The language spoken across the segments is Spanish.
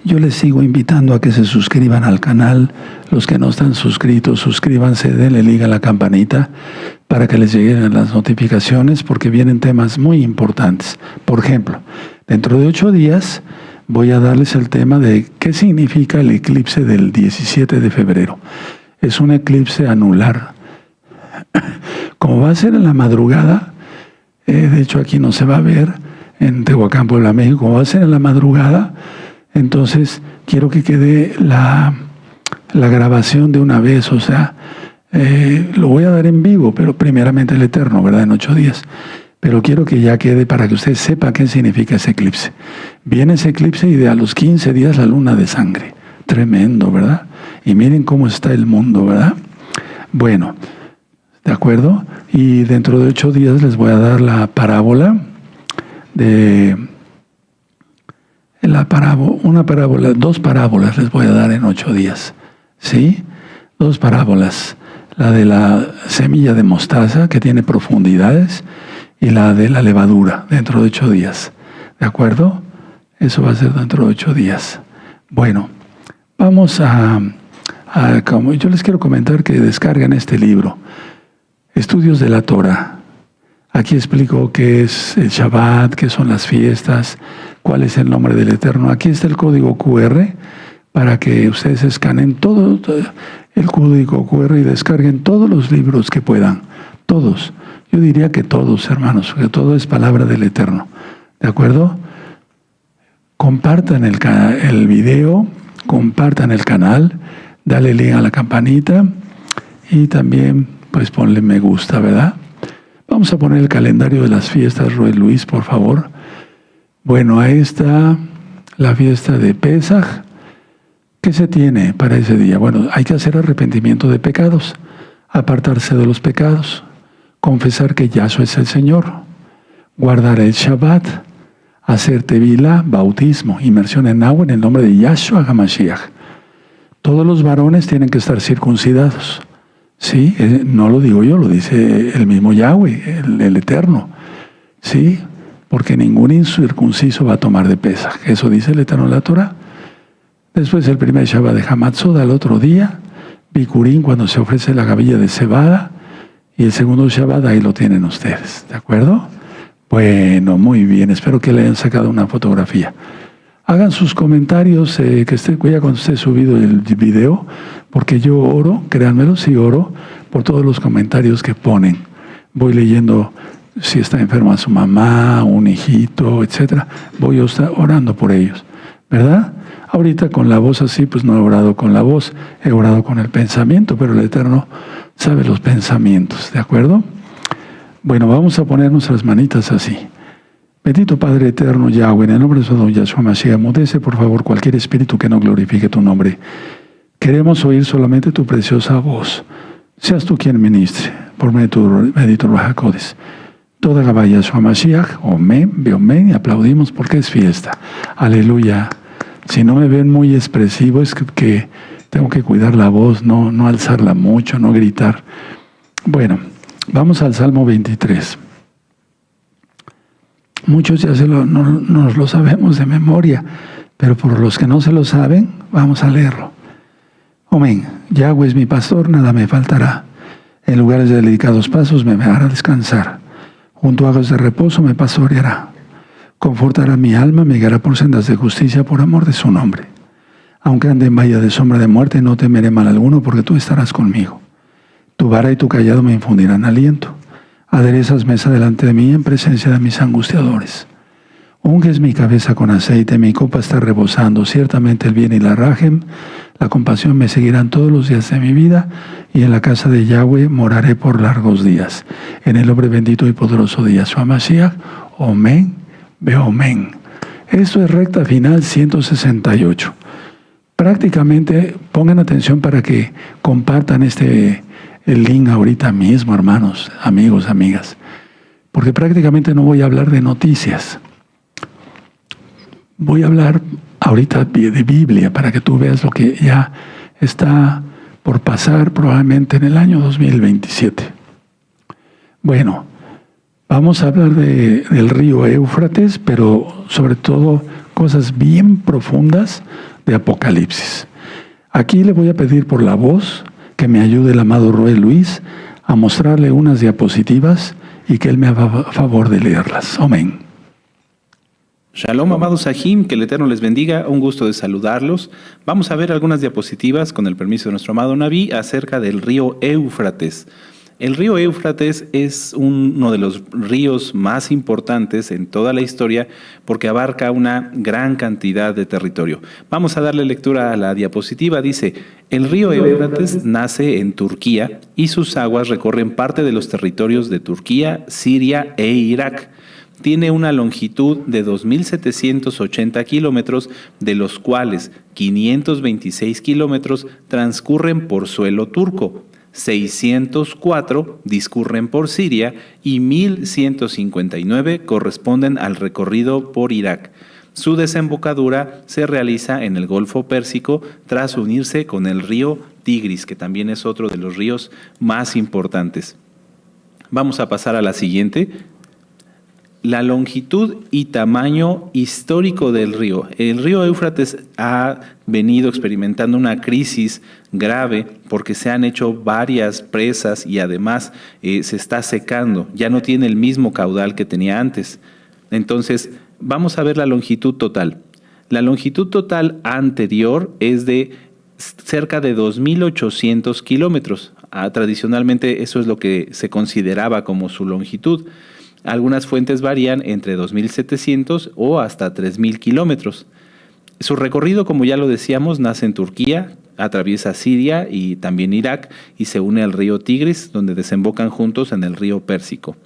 Yo les sigo invitando a que se suscriban al canal. Los que no están suscritos, suscríbanse, denle clic a la campanita para que les lleguen las notificaciones, porque vienen temas muy importantes. Por ejemplo, dentro de 8 días voy a darles el tema de qué significa el eclipse del 17 de febrero. Es un eclipse anular. Como va a ser en la madrugada, de hecho aquí no se va a ver, en Tehuacán, Puebla, México, como va a ser en la madrugada, entonces quiero que quede la grabación de una vez, o sea, lo voy a dar en vivo, pero primeramente el Eterno, ¿verdad? En 8 días. Pero quiero que ya quede para que usted sepa qué significa ese eclipse. Viene ese eclipse y de a los 15 días la luna de sangre. Tremendo, ¿verdad? Y miren cómo está el mundo, ¿verdad? Bueno, ¿de acuerdo? Y dentro de 8 días les voy a dar la parábola dos parábolas les voy a dar en 8 días. ¿Sí? 2 parábolas. La de la semilla de mostaza, que tiene profundidades, y la de la levadura, dentro de 8 días. ¿De acuerdo? Eso va a ser dentro de 8 días. Bueno, vamos como yo les quiero comentar que descarguen este libro, Estudios de la Torah. Aquí explico qué es el Shabbat, qué son las fiestas, cuál es el nombre del Eterno. Aquí está el código QR para que ustedes escaneen todo el código QR y descarguen todos los libros que puedan. Todos. Yo diría que todos, hermanos, porque todo es palabra del Eterno. ¿De acuerdo? Compartan el video, compartan el canal, dale link a la campanita y también pues ponle me gusta, ¿verdad? Vamos a poner el calendario de las fiestas, Roy Luis, por favor. Bueno, ahí está la fiesta de Pesaj. ¿Qué se tiene para ese día? Bueno, hay que hacer arrepentimiento de pecados, apartarse de los pecados, confesar que Yahshua es el Señor, guardar el Shabbat, hacer tevilá, bautismo, inmersión en agua en el nombre de Yahshua HaMashiach. Todos los varones tienen que estar circuncidados. Sí, no lo digo yo, lo dice el mismo Yahweh, el Eterno. Sí, porque ningún incircunciso va a tomar de Pesaj. Eso dice el Eterno en la Torah. Después el primer Shabbat de Hamatzot al otro día, Bikurín cuando se ofrece la gavilla de cebada, y el segundo Shabbat ahí lo tienen ustedes, ¿de acuerdo? Bueno, muy bien, espero que le hayan sacado una fotografía. Hagan sus comentarios, ya cuando esté subido el video, porque yo oro, créanmelo, sí oro por todos los comentarios que ponen. Voy leyendo si está enferma su mamá, un hijito, etcétera. Voy orando por ellos, ¿verdad? Ahorita con la voz así, pues no he orado con la voz, he orado con el pensamiento, pero el Eterno sabe los pensamientos, ¿de acuerdo? Bueno, vamos a poner nuestras manitas así. Bendito Padre Eterno Yahweh, en el nombre de su don Yahshua Mashiach, mudece por favor cualquier espíritu que no glorifique tu nombre. Queremos oír solamente tu preciosa voz. Seas tú quien ministre, por medio de tu bendito Ruach HaKodesh. Toda Gabá Yahshua Mashiach, Omen, Beomen, y aplaudimos porque es fiesta. Aleluya. Si no me ven muy expresivo, es que tengo que cuidar la voz, no alzarla mucho, no gritar. Bueno, vamos al Salmo 23. Muchos ya nos lo sabemos de memoria, pero por los que no se lo saben, vamos a leerlo. Amén. Yahweh es mi pastor, nada me faltará. En lugares de delicados pasos me hará descansar. Junto a aguas de reposo me pastoreará. Confortará mi alma, me guiará por sendas de justicia por amor de su nombre. Aunque ande en valle de sombra de muerte, no temeré mal alguno, porque tú estarás conmigo. Tu vara y tu cayado me infundirán aliento. Aderezas mesa delante de mí en presencia de mis angustiadores. Unges mi cabeza con aceite, mi copa está rebosando. Ciertamente el bien y la rajem, la compasión me seguirán todos los días de mi vida, y en la casa de Yahweh moraré por largos días. En el nombre bendito y poderoso de Yahshua Mashiach, Omen, Beomen. Esto es recta final 168. Prácticamente pongan atención para que compartan el link ahorita mismo, hermanos, amigos, amigas. Porque prácticamente no voy a hablar de noticias. Voy a hablar ahorita de Biblia para que tú veas lo que ya está por pasar probablemente en el año 2027. Bueno, vamos a hablar del río Éufrates, pero sobre todo cosas bien profundas de Apocalipsis. Aquí le voy a pedir por la voz que me ayude el amado Roel Luis a mostrarle unas diapositivas y que él me haga favor de leerlas. Amén. Shalom, amados Sahim, que el Eterno les bendiga, un gusto de saludarlos. Vamos a ver algunas diapositivas, con el permiso de nuestro amado Naví, acerca del río Éufrates. El río Éufrates es uno de los ríos más importantes en toda la historia porque abarca una gran cantidad de territorio. Vamos a darle lectura a la diapositiva. Dice, el río Éufrates nace en Turquía y sus aguas recorren parte de los territorios de Turquía, Siria e Irak. Tiene una longitud de 2.780 kilómetros, de los cuales 526 kilómetros transcurren por suelo turco. 604 discurren por Siria y 1.159 corresponden al recorrido por Irak. Su desembocadura se realiza en el Golfo Pérsico tras unirse con el río Tigris, que también es otro de los ríos más importantes. Vamos a pasar a la siguiente. La longitud y tamaño histórico del río. El río Éufrates ha venido experimentando una crisis grave porque se han hecho varias presas y además se está secando. Ya no tiene el mismo caudal que tenía antes. Entonces, vamos a ver la longitud total. La longitud total anterior es de cerca de 2.800 kilómetros. Tradicionalmente eso es lo que se consideraba como su longitud. Algunas fuentes varían entre 2.700 o hasta 3.000 kilómetros. Su recorrido, como ya lo decíamos, nace en Turquía, atraviesa Siria y también Irak y se une al río Tigris, donde desembocan juntos en el río Pérsico.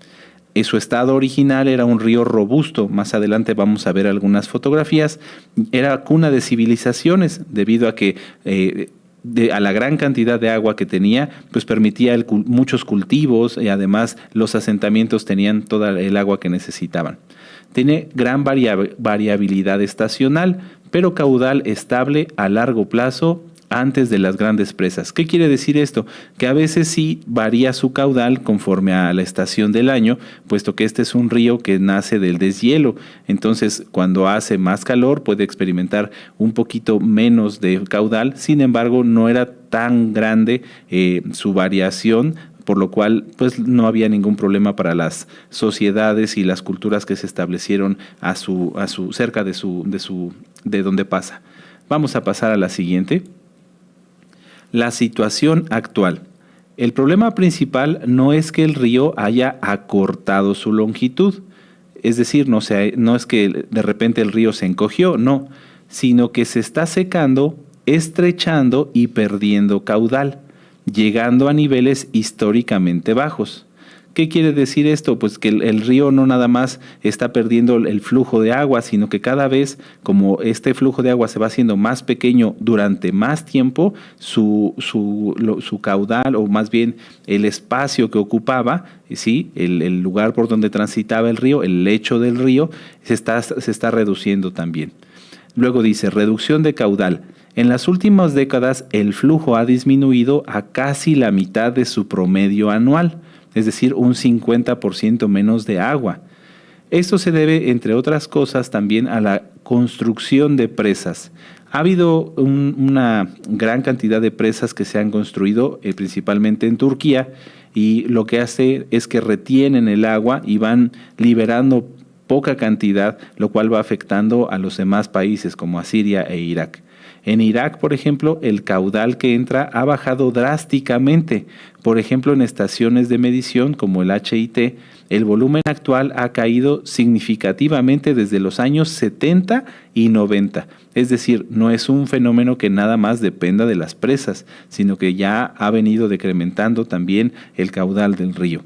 En su estado original era un río robusto. Más adelante vamos a ver algunas fotografías. Era cuna de civilizaciones debido a que a la gran cantidad de agua que tenía, pues permitía muchos cultivos y además los asentamientos tenían toda el agua que necesitaban. Tiene gran variabilidad estacional, pero caudal estable a largo plazo antes de las grandes presas. ¿Qué quiere decir esto? Que a veces sí varía su caudal conforme a la estación del año, puesto que este es un río que nace del deshielo. Entonces, cuando hace más calor, puede experimentar un poquito menos de caudal. Sin embargo, no era tan grande su variación, por lo cual pues no había ningún problema para las sociedades y las culturas que se establecieron cerca de donde pasa. Vamos a pasar a la siguiente. La situación actual. El problema principal no es que el río haya acortado su longitud, es decir, no es que de repente el río se encogió, no, sino que se está secando, estrechando y perdiendo caudal, llegando a niveles históricamente bajos. ¿Qué quiere decir esto? Pues que el río no nada más está perdiendo el flujo de agua, sino que cada vez, como este flujo de agua se va haciendo más pequeño durante más tiempo, su caudal, o más bien el espacio que ocupaba, ¿sí? El lugar por donde transitaba el río, el lecho del río, se está reduciendo también. Luego dice, reducción de caudal. En las últimas décadas, el flujo ha disminuido a casi la mitad de su promedio anual, es decir, un 50% menos de agua. Esto se debe, entre otras cosas, también a la construcción de presas. Ha habido una gran cantidad de presas que se han construido, principalmente en Turquía, y lo que hace es que retienen el agua y van liberando poca cantidad, lo cual va afectando a los demás países como a Siria e Irak. En Irak, por ejemplo, el caudal que entra ha bajado drásticamente. Por ejemplo, en estaciones de medición como el HIT, el volumen actual ha caído significativamente desde los años 70 y 90. Es decir, no es un fenómeno que nada más dependa de las presas, sino que ya ha venido decrementando también el caudal del río.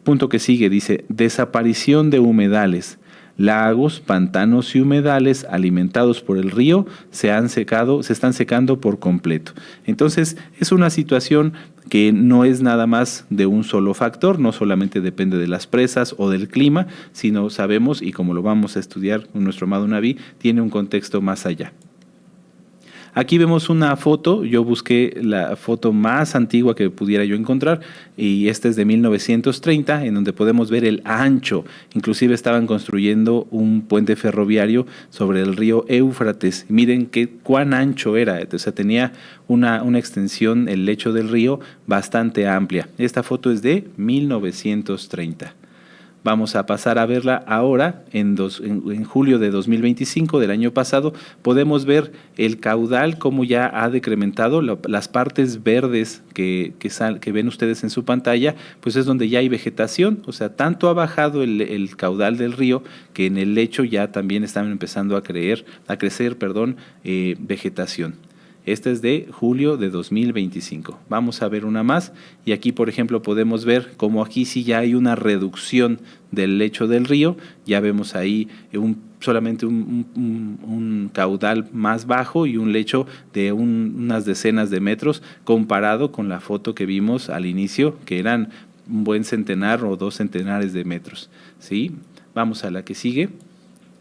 Punto que sigue, dice, desaparición de humedales. Lagos, pantanos y humedales alimentados por el río se están secando por completo. Entonces, es una situación que no es nada más de un solo factor, no solamente depende de las presas o del clima, sino sabemos, y como lo vamos a estudiar con nuestro amado Naví, tiene un contexto más allá. Aquí vemos una foto, yo busqué la foto más antigua que pudiera yo encontrar y esta es de 1930, en donde podemos ver el ancho. Inclusive estaban construyendo un puente ferroviario sobre el río Éufrates. Miren cuán ancho era, o sea, tenía una extensión, el lecho del río, bastante amplia. Esta foto es de 1930. Vamos a pasar a verla ahora, en julio de 2025, del año pasado. Podemos ver el caudal, cómo ya ha decrementado. Las partes verdes que ven ustedes en su pantalla, pues es donde ya hay vegetación. O sea, tanto ha bajado el caudal del río que en el lecho ya también están empezando a crecer vegetación. Esta es de julio de 2025. Vamos a ver una más y aquí, por ejemplo, podemos ver cómo aquí sí ya hay una reducción del lecho del río. Ya vemos ahí solamente un caudal más bajo y un lecho de unas decenas de metros comparado con la foto que vimos al inicio, que eran un buen centenar o 2 centenares de metros. ¿Sí? Vamos a la que sigue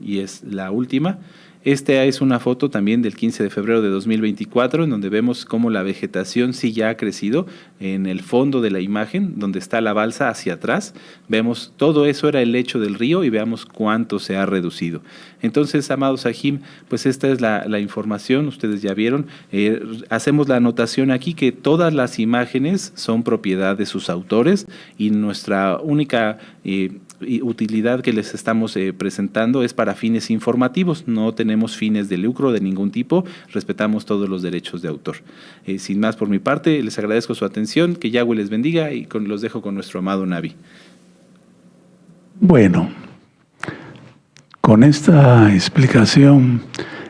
y es la última. Esta es una foto también del 15 de febrero de 2024, en donde vemos cómo la vegetación sí ya ha crecido. En el fondo de la imagen, donde está la balsa hacia atrás, vemos todo eso era el lecho del río y veamos cuánto se ha reducido. Entonces, amados Sahim, pues esta es la información, ustedes ya vieron. Hacemos la anotación aquí que todas las imágenes son propiedad de sus autores y nuestra única utilidad que les estamos presentando es para fines informativos. No tenemos fines de lucro de ningún tipo, respetamos todos los derechos de autor. Sin más por mi parte, les agradezco su atención, que Yahweh les bendiga y los dejo con nuestro amado Navi. Bueno, con esta explicación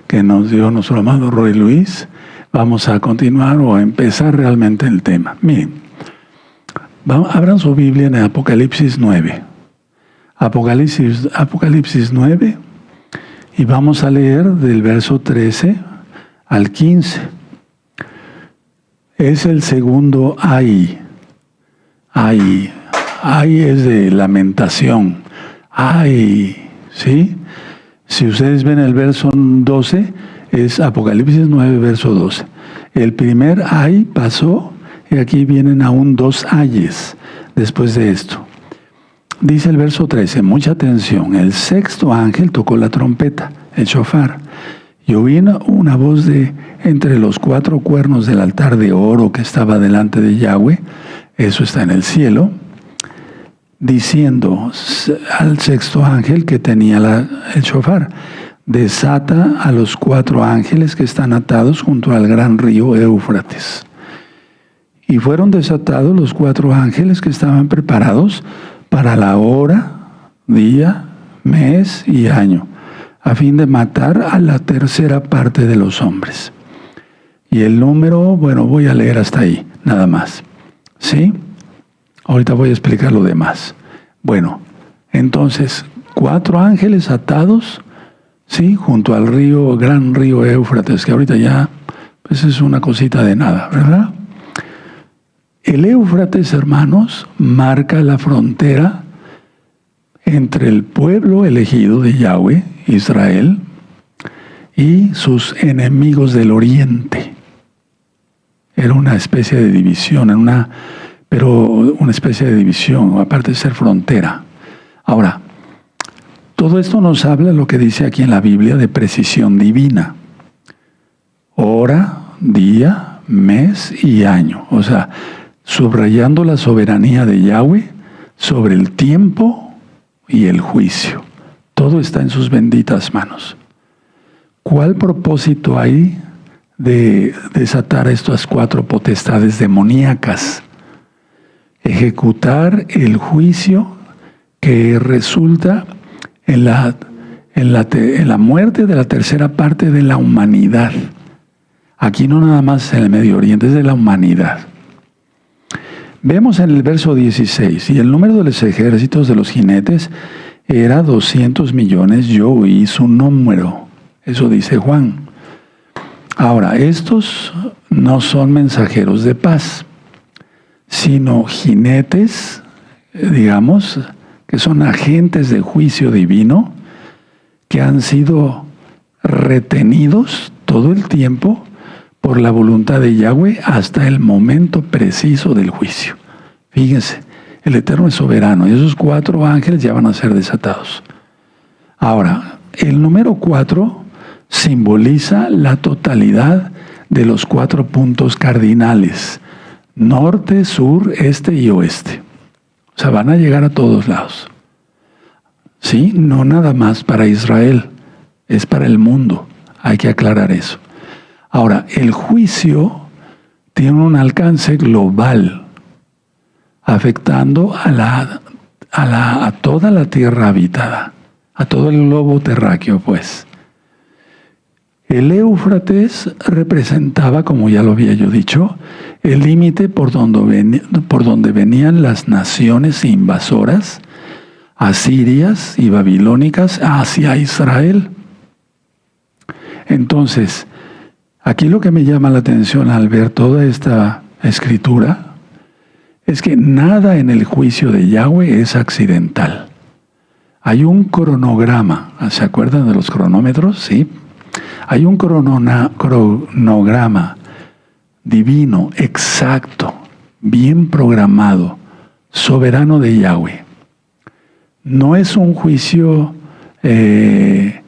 que nos dio nuestro amado Roy Luis, vamos a continuar o a empezar realmente el tema. Miren, abran su Biblia en Apocalipsis 9. Apocalipsis 9, y vamos a leer del verso 13 al 15. Es el segundo ay. Ay es de lamentación. Ay, ¿sí? Si ustedes ven el verso 12, es Apocalipsis 9, verso 12. El primer ay pasó, y aquí vienen aún 2 ayes después de esto. Dice el verso 13, mucha atención, el sexto ángel tocó la trompeta, el shofar, y oí una voz de entre los 4 cuernos del altar de oro que estaba delante de Yahweh, eso está en el cielo, diciendo al sexto ángel que tenía el shofar, desata a los 4 ángeles que están atados junto al gran río Éufrates. Y fueron desatados los 4 ángeles que estaban preparados para la hora, día, mes y año, a fin de matar a la tercera parte de los hombres. Y el número, bueno, voy a leer hasta ahí, nada más. ¿Sí? Ahorita voy a explicar lo demás. Bueno, entonces, 4 ángeles atados, ¿sí? Junto al río, gran río Éufrates, que ahorita ya, pues es una cosita de nada, ¿verdad? El Éufrates, hermanos, marca la frontera entre el pueblo elegido de Yahweh, Israel, y sus enemigos del oriente. Era una especie de división, pero una especie de división, aparte de ser frontera. Ahora, todo esto nos habla lo que dice aquí en la Biblia de precisión divina. Hora, día, mes y año. O sea, subrayando la soberanía de Yahweh sobre el tiempo y el juicio. Todo está en sus benditas manos. ¿Cuál propósito hay de desatar estas 4 potestades demoníacas? Ejecutar el juicio que resulta en la muerte de la tercera parte de la humanidad. Aquí no nada más en el Medio Oriente, es de la humanidad. Vemos en el verso 16, y el número de los ejércitos de los jinetes era 200 millones, yo oí su número. Eso dice Juan. Ahora, estos no son mensajeros de paz, sino jinetes, digamos, que son agentes de juicio divino, que han sido retenidos todo el tiempo por la voluntad de Yahweh hasta el momento preciso del juicio. Fíjense, el Eterno es soberano y esos 4 ángeles ya van a ser desatados. Ahora, el número 4 simboliza la totalidad de los 4 puntos cardinales: norte, sur, este y oeste. O sea, van a llegar a todos lados. Sí, no nada más para Israel, es para el mundo. Hay que aclarar eso. Ahora, el juicio tiene un alcance global, afectando a toda la tierra habitada, a todo el globo terráqueo, pues. El Éufrates representaba, como ya lo había yo dicho, el límite por donde venían las naciones invasoras, asirias y babilónicas, hacia Israel. Entonces, aquí lo que me llama la atención al ver toda esta escritura es que nada en el juicio de Yahweh es accidental. Hay un cronograma, ¿se acuerdan de los cronómetros? Sí. Hay un cronograma divino, exacto, bien programado, soberano de Yahweh. No es un juicio de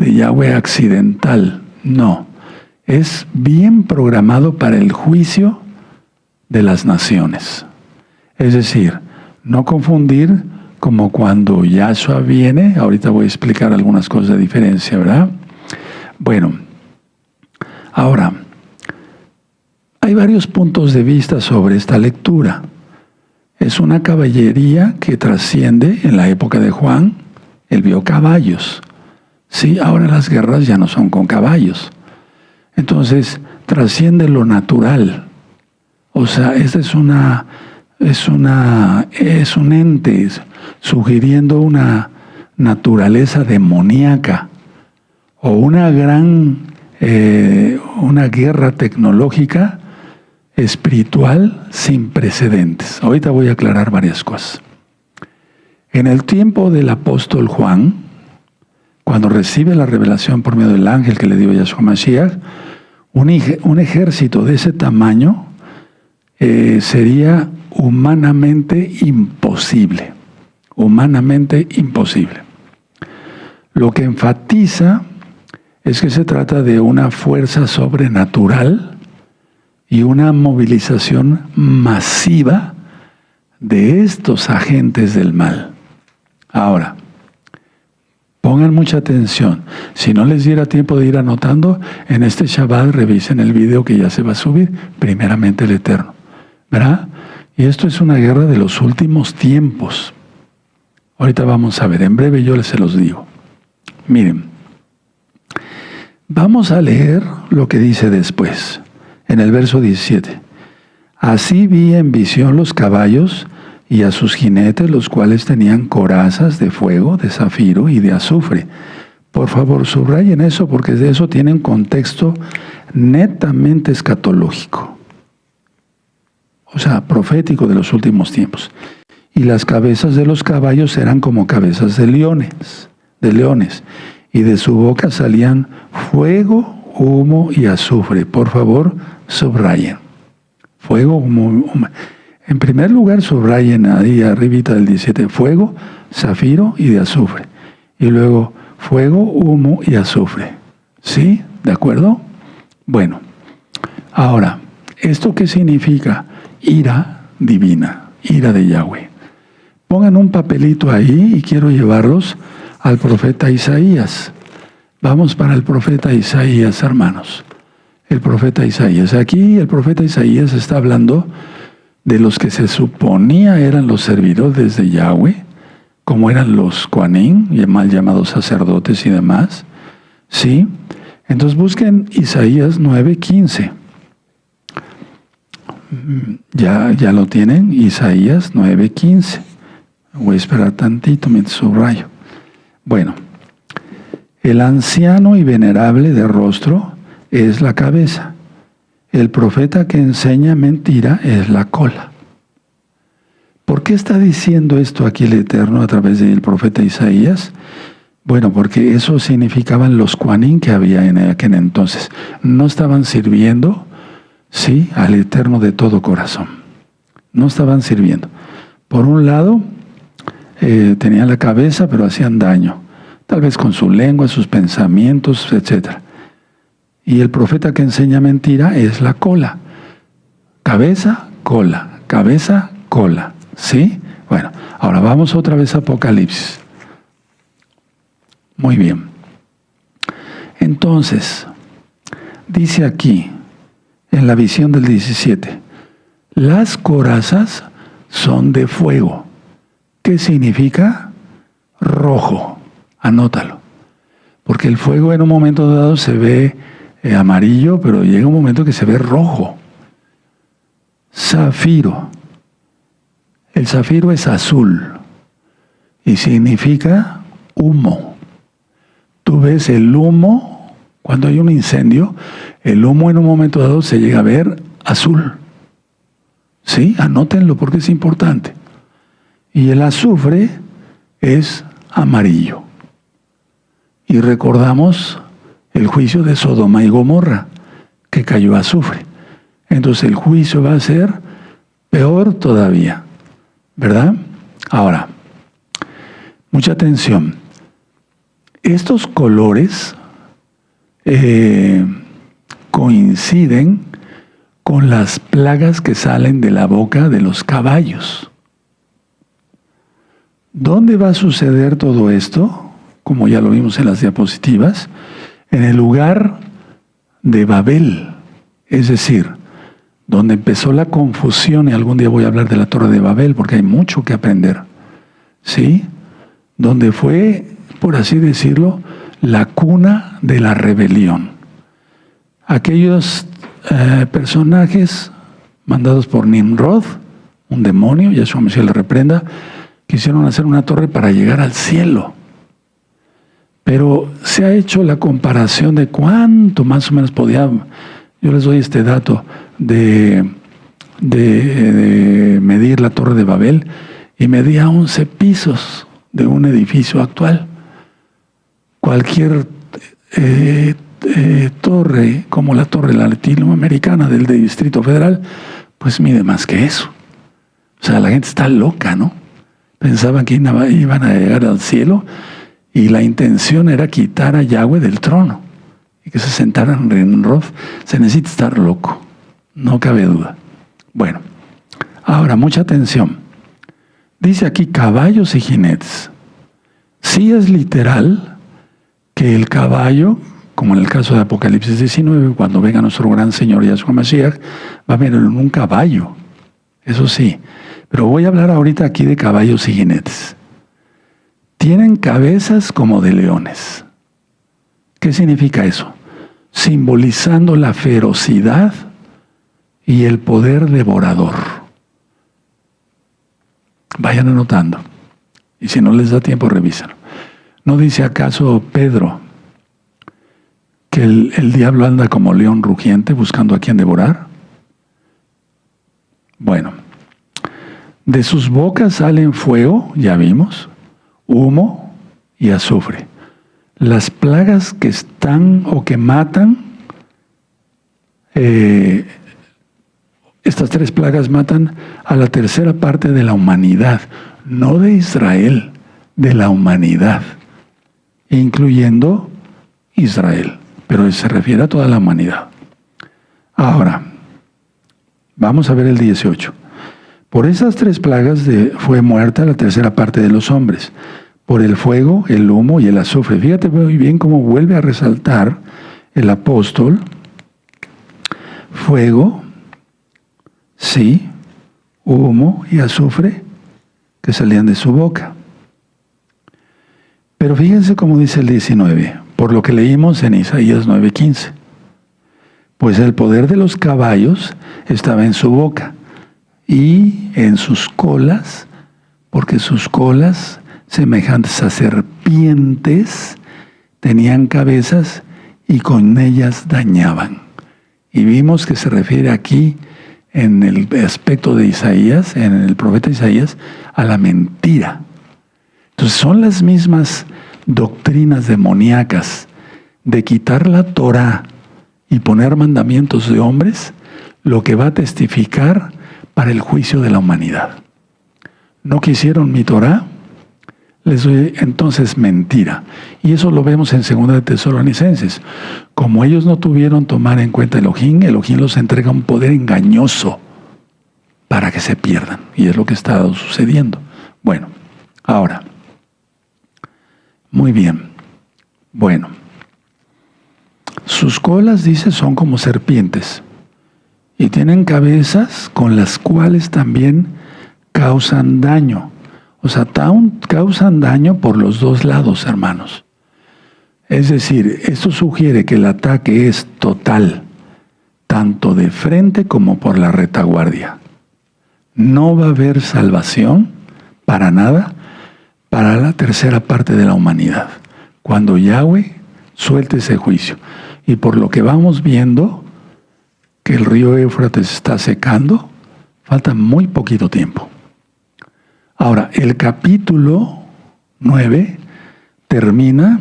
Yahweh accidental, no. Es bien programado para el juicio de las naciones. Es decir, no confundir como cuando Yahshua viene. Ahorita voy a explicar algunas cosas de diferencia, ¿verdad? Bueno, ahora, hay varios puntos de vista sobre esta lectura. Es una caballería que trasciende. En la época de Juan, él vio caballos. Sí, ahora las guerras ya no son con caballos. Entonces, trasciende lo natural. O sea, este es un ente sugiriendo una naturaleza demoníaca o una guerra tecnológica espiritual sin precedentes. Ahorita voy a aclarar varias cosas. En el tiempo del apóstol Juan, cuando recibe la revelación por medio del ángel que le dio Yahshua Mashiach, un ejército de ese tamaño sería humanamente imposible. Humanamente imposible. Lo que enfatiza es que se trata de una fuerza sobrenatural y una movilización masiva de estos agentes del mal. Ahora, pongan mucha atención. Si no les diera tiempo de ir anotando, en este Shabbat revisen el video que ya se va a subir, primeramente el Eterno. ¿Verdad? Y esto es una guerra de los últimos tiempos. Ahorita vamos a ver, en breve yo se los digo. Miren, vamos a leer lo que dice después, en el verso 17. Así vi en visión los caballos y a sus jinetes, los cuales tenían corazas de fuego, de zafiro y de azufre. Por favor, subrayen eso, porque de eso tiene un contexto netamente escatológico. O sea, profético de los últimos tiempos. Y las cabezas de los caballos eran como cabezas de leones, y de su boca salían fuego, humo y azufre. Por favor, subrayen. Fuego, humo. En primer lugar, subrayen ahí arribita del 17, fuego, zafiro y de azufre. Y luego, fuego, humo y azufre. ¿Sí? ¿De acuerdo? Bueno, ahora, ¿esto qué significa? Ira divina, ira de Yahweh. Pongan un papelito ahí y quiero llevarlos al profeta Isaías. Vamos para el profeta Isaías, hermanos. El profeta Isaías. Aquí el profeta Isaías está hablando de los que se suponía eran los servidores de Yahweh, como eran los Kohanim, mal llamados sacerdotes y demás. ¿Sí? Entonces busquen Isaías 9:15. Ya lo tienen, Isaías 9:15. Voy a esperar tantito mientras subrayo. Bueno, el anciano y venerable de rostro es la cabeza. El profeta que enseña mentira es la cola. ¿Por qué está diciendo esto aquí el Eterno a través del profeta Isaías? Bueno, porque eso significaban los Kuanín que había en aquel entonces. No estaban sirviendo, sí, al Eterno de todo corazón. No estaban sirviendo. Por un lado, tenían la cabeza, pero hacían daño. Tal vez con su lengua, sus pensamientos, etc. Y el profeta que enseña mentira es la cola. Cabeza, cola. Cabeza, cola. ¿Sí? Bueno, ahora vamos otra vez a Apocalipsis. Muy bien. Entonces, dice aquí, en la visión del 17, las corazas son de fuego. ¿Qué significa? Rojo. Anótalo. Porque el fuego en un momento dado se ve amarillo, pero llega un momento que se ve rojo. Zafiro. El zafiro es azul y significa humo. Tú ves el humo, cuando hay un incendio, el humo en un momento dado se llega a ver azul. ¿Sí? Anótenlo porque es importante. Y el azufre es amarillo. Y recordamos el juicio de Sodoma y Gomorra, que cayó azufre. Entonces el juicio va a ser peor todavía, ¿verdad? Ahora, mucha atención. Estos colores coinciden con las plagas que salen de la boca de los caballos. ¿Dónde va a suceder todo esto? Como ya lo vimos en las diapositivas, en el lugar de Babel, es decir, donde empezó la confusión, y algún día voy a hablar de la Torre de Babel, porque hay mucho que aprender, ¿sí? Donde fue, por así decirlo, la cuna de la rebelión. Aquellos personajes mandados por Nimrod, un demonio, Yahshua Mesías le reprenda, quisieron hacer una torre para llegar al cielo. Pero se ha hecho la comparación de cuánto más o menos podía, yo les doy este dato, de medir la Torre de Babel, y medía 11 pisos de un edificio actual. Cualquier torre, como la torre latinoamericana del Distrito Federal, pues mide más que eso. O sea, la gente está loca, ¿no? Pensaban que iban a llegar al cielo, y la intención era quitar a Yahweh del trono y que se sentaran en Roth. Se necesita estar loco, no cabe duda. Bueno, ahora mucha atención. Dice aquí caballos y jinetes. Sí es literal que el caballo, como en el caso de Apocalipsis 19, cuando venga nuestro gran Señor Yahshua Mashiach, va a venir en un caballo. Eso sí. Pero voy a hablar ahorita aquí de caballos y jinetes. Tienen cabezas como de leones. ¿Qué significa eso? Simbolizando la ferocidad y el poder devorador. Vayan anotando. Y si no les da tiempo, revísenlo. ¿No dice acaso Pedro que el diablo anda como león rugiente buscando a quien devorar? Bueno, de sus bocas salen fuego, ya vimos, humo y azufre. Las plagas que están o que matan, estas 3 plagas matan a la tercera parte de la humanidad, no de Israel, de la humanidad, incluyendo Israel, pero se refiere a toda la humanidad. Ahora, vamos a ver el 18. Por esas 3 plagas fue muerta la tercera parte de los hombres, por el fuego, el humo y el azufre. Fíjate muy bien cómo vuelve a resaltar el apóstol: fuego, sí, humo y azufre que salían de su boca. Pero fíjense cómo dice el 19, por lo que leímos en Isaías 9:15. Pues el poder de los caballos estaba en su boca y en sus colas, porque sus colas, semejantes a serpientes, tenían cabezas y con ellas dañaban. Y vimos que se refiere aquí, en el aspecto de Isaías, en el profeta Isaías, a la mentira. Entonces son las mismas doctrinas demoníacas de quitar la Torá y poner mandamientos de hombres, lo que va a testificar para el juicio de la humanidad. ¿No quisieron mi Torá? Les doy entonces mentira. Y eso lo vemos en 2 de Tesalonicenses. Como ellos no tuvieron tomar en cuenta Elohim, Elohim los entrega un poder engañoso para que se pierdan. Y es lo que está sucediendo. Bueno, ahora. Muy bien. Bueno. Sus colas, dice, son como serpientes. Y tienen cabezas con las cuales también causan daño. O sea, causan daño por los dos lados, hermanos. Es decir, esto sugiere que el ataque es total, tanto de frente como por la retaguardia. No va a haber salvación, para nada, para la tercera parte de la humanidad, cuando Yahweh suelte ese juicio. Y por lo que vamos viendo, que el río Éufrates está secando, falta muy poquito tiempo. Ahora, el capítulo 9 termina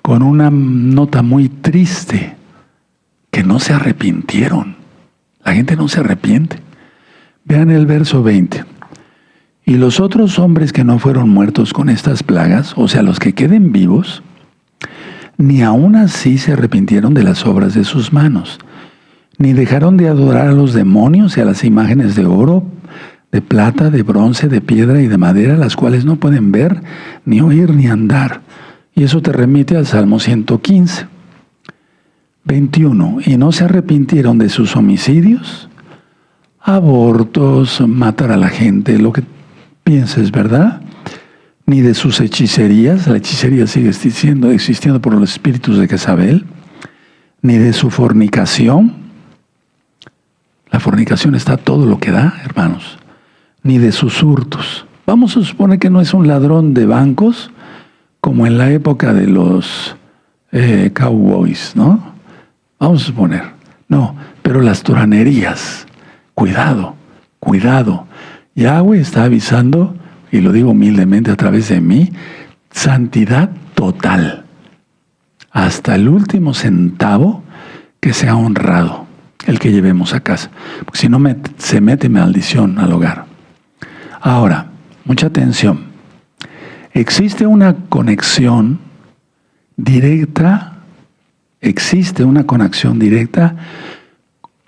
con una nota muy triste, que no se arrepintieron. La gente no se arrepiente. Vean el verso 20. Y los otros hombres que no fueron muertos con estas plagas, o sea, los que queden vivos, ni aun así se arrepintieron de las obras de sus manos, ni dejaron de adorar a los demonios y a las imágenes de oro, de plata, de bronce, de piedra y de madera, las cuales no pueden ver, ni oír, ni andar. Y eso te remite al Salmo 115. 21. Y no se arrepintieron de sus homicidios, abortos, matar a la gente, lo que pienses, ¿verdad? Ni de sus hechicerías, la hechicería sigue existiendo por los espíritus de Jezabel, ni de su fornicación. La fornicación está todo lo que da, hermanos. Ni de sus hurtos. Vamos a suponer que no es un ladrón de bancos como en la época de los cowboys, ¿no? Vamos a suponer. No, pero las turanerías. Cuidado, cuidado. Yahweh está avisando, y lo digo humildemente a través de mí, santidad total. Hasta el último centavo que sea honrado el que llevemos a casa. Porque si no, se mete maldición al hogar. Ahora, mucha atención. Existe una conexión directa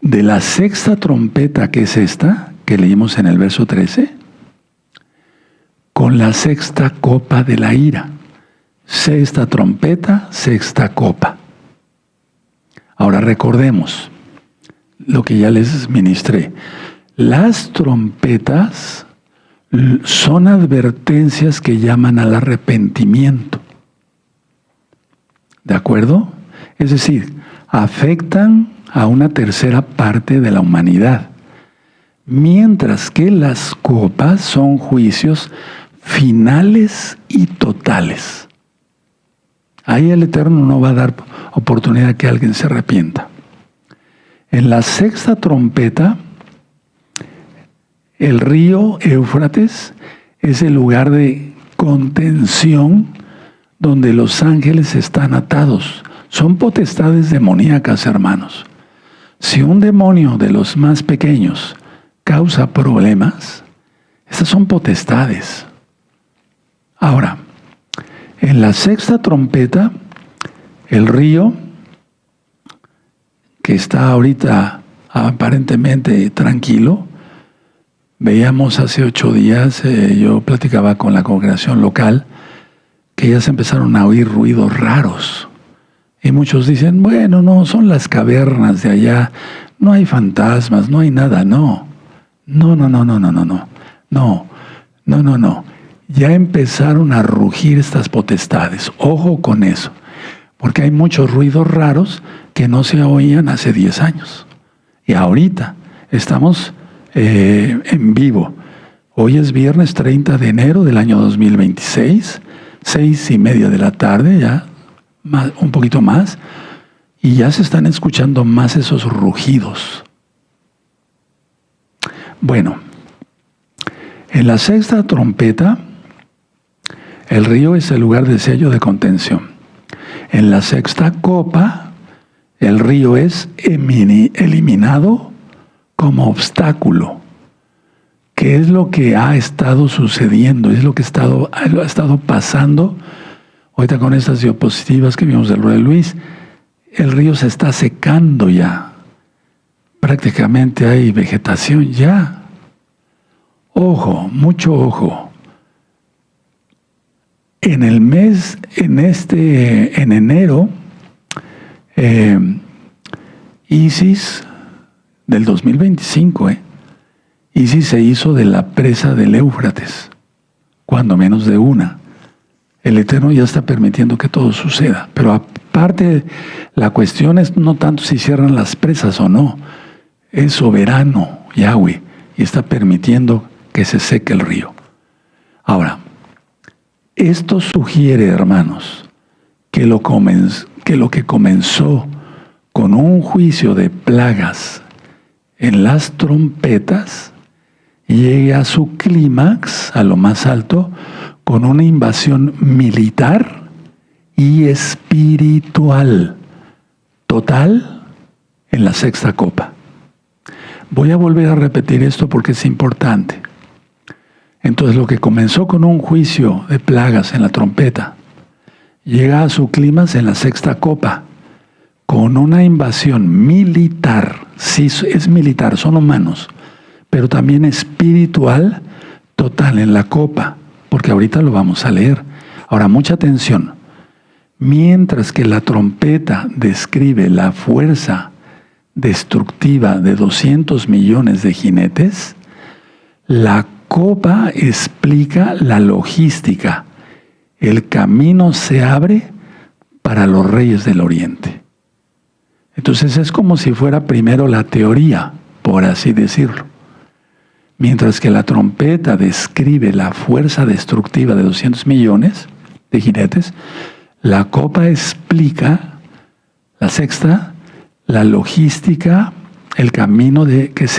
de la sexta trompeta, que es esta, que leímos en el verso 13, con la sexta copa de la ira. Sexta trompeta, sexta copa. Ahora recordemos lo que ya les ministré. Las trompetas son advertencias que llaman al arrepentimiento. ¿De acuerdo? Es decir, afectan a una tercera parte de la humanidad. Mientras que las copas son juicios finales y totales. Ahí el Eterno no va a dar oportunidad a que alguien se arrepienta. En la sexta trompeta, el río Éufrates es el lugar de contención donde los ángeles están atados. Son potestades demoníacas, hermanos. Si un demonio de los más pequeños causa problemas, estas son potestades. Ahora, en la sexta trompeta, el río, que está ahorita aparentemente tranquilo, veíamos hace 8 días, yo platicaba con la congregación local, que ya se empezaron a oír ruidos raros. Y muchos dicen, bueno, no, son las cavernas de allá, no hay fantasmas, no hay nada, no. No. Ya empezaron a rugir estas potestades. Ojo con eso, porque hay muchos ruidos raros que no se oían hace 10 años. Y ahorita estamos en vivo. Hoy es viernes 30 de enero del año 2026, 6:30 de la tarde, ya un poquito más, y ya se están escuchando más esos rugidos. Bueno, en la sexta trompeta, El río es el lugar de sello de contención. En la sexta copa, el río es eliminado como obstáculo. ¿Qué es lo que ha estado sucediendo? Es lo que ha estado pasando. Ahorita con estas diapositivas que vimos del Rey Luis, el río se está secando ya. Prácticamente hay vegetación ya. Ojo, mucho ojo. En enero, Isis del 2025, Isis se hizo de la presa del Éufrates, cuando menos de una. El Eterno ya está permitiendo que todo suceda. Pero aparte, la cuestión es no tanto si cierran las presas o no. Es soberano Yahweh y está permitiendo que se seque el río. Ahora, esto sugiere, hermanos, que lo que comenzó con un juicio de plagas en las trompetas llegue a su clímax, a lo más alto, con una invasión militar y espiritual total en la sexta copa. Voy a volver a repetir esto porque es importante. Entonces, lo que comenzó con un juicio de plagas en la trompeta llega a su clímax en la sexta copa, con una invasión militar. Sí, es militar, son humanos, pero también espiritual total en la copa, porque ahorita lo vamos a leer. Ahora, mucha atención. Mientras que la trompeta describe la fuerza destructiva de 200 millones de jinetes, la copa explica la logística. El camino se abre para los reyes del oriente. Entonces es como si fuera primero la teoría, por así decirlo. Mientras que la trompeta describe la fuerza destructiva de 200 millones de jinetes, la copa explica, la sexta, la logística, el camino que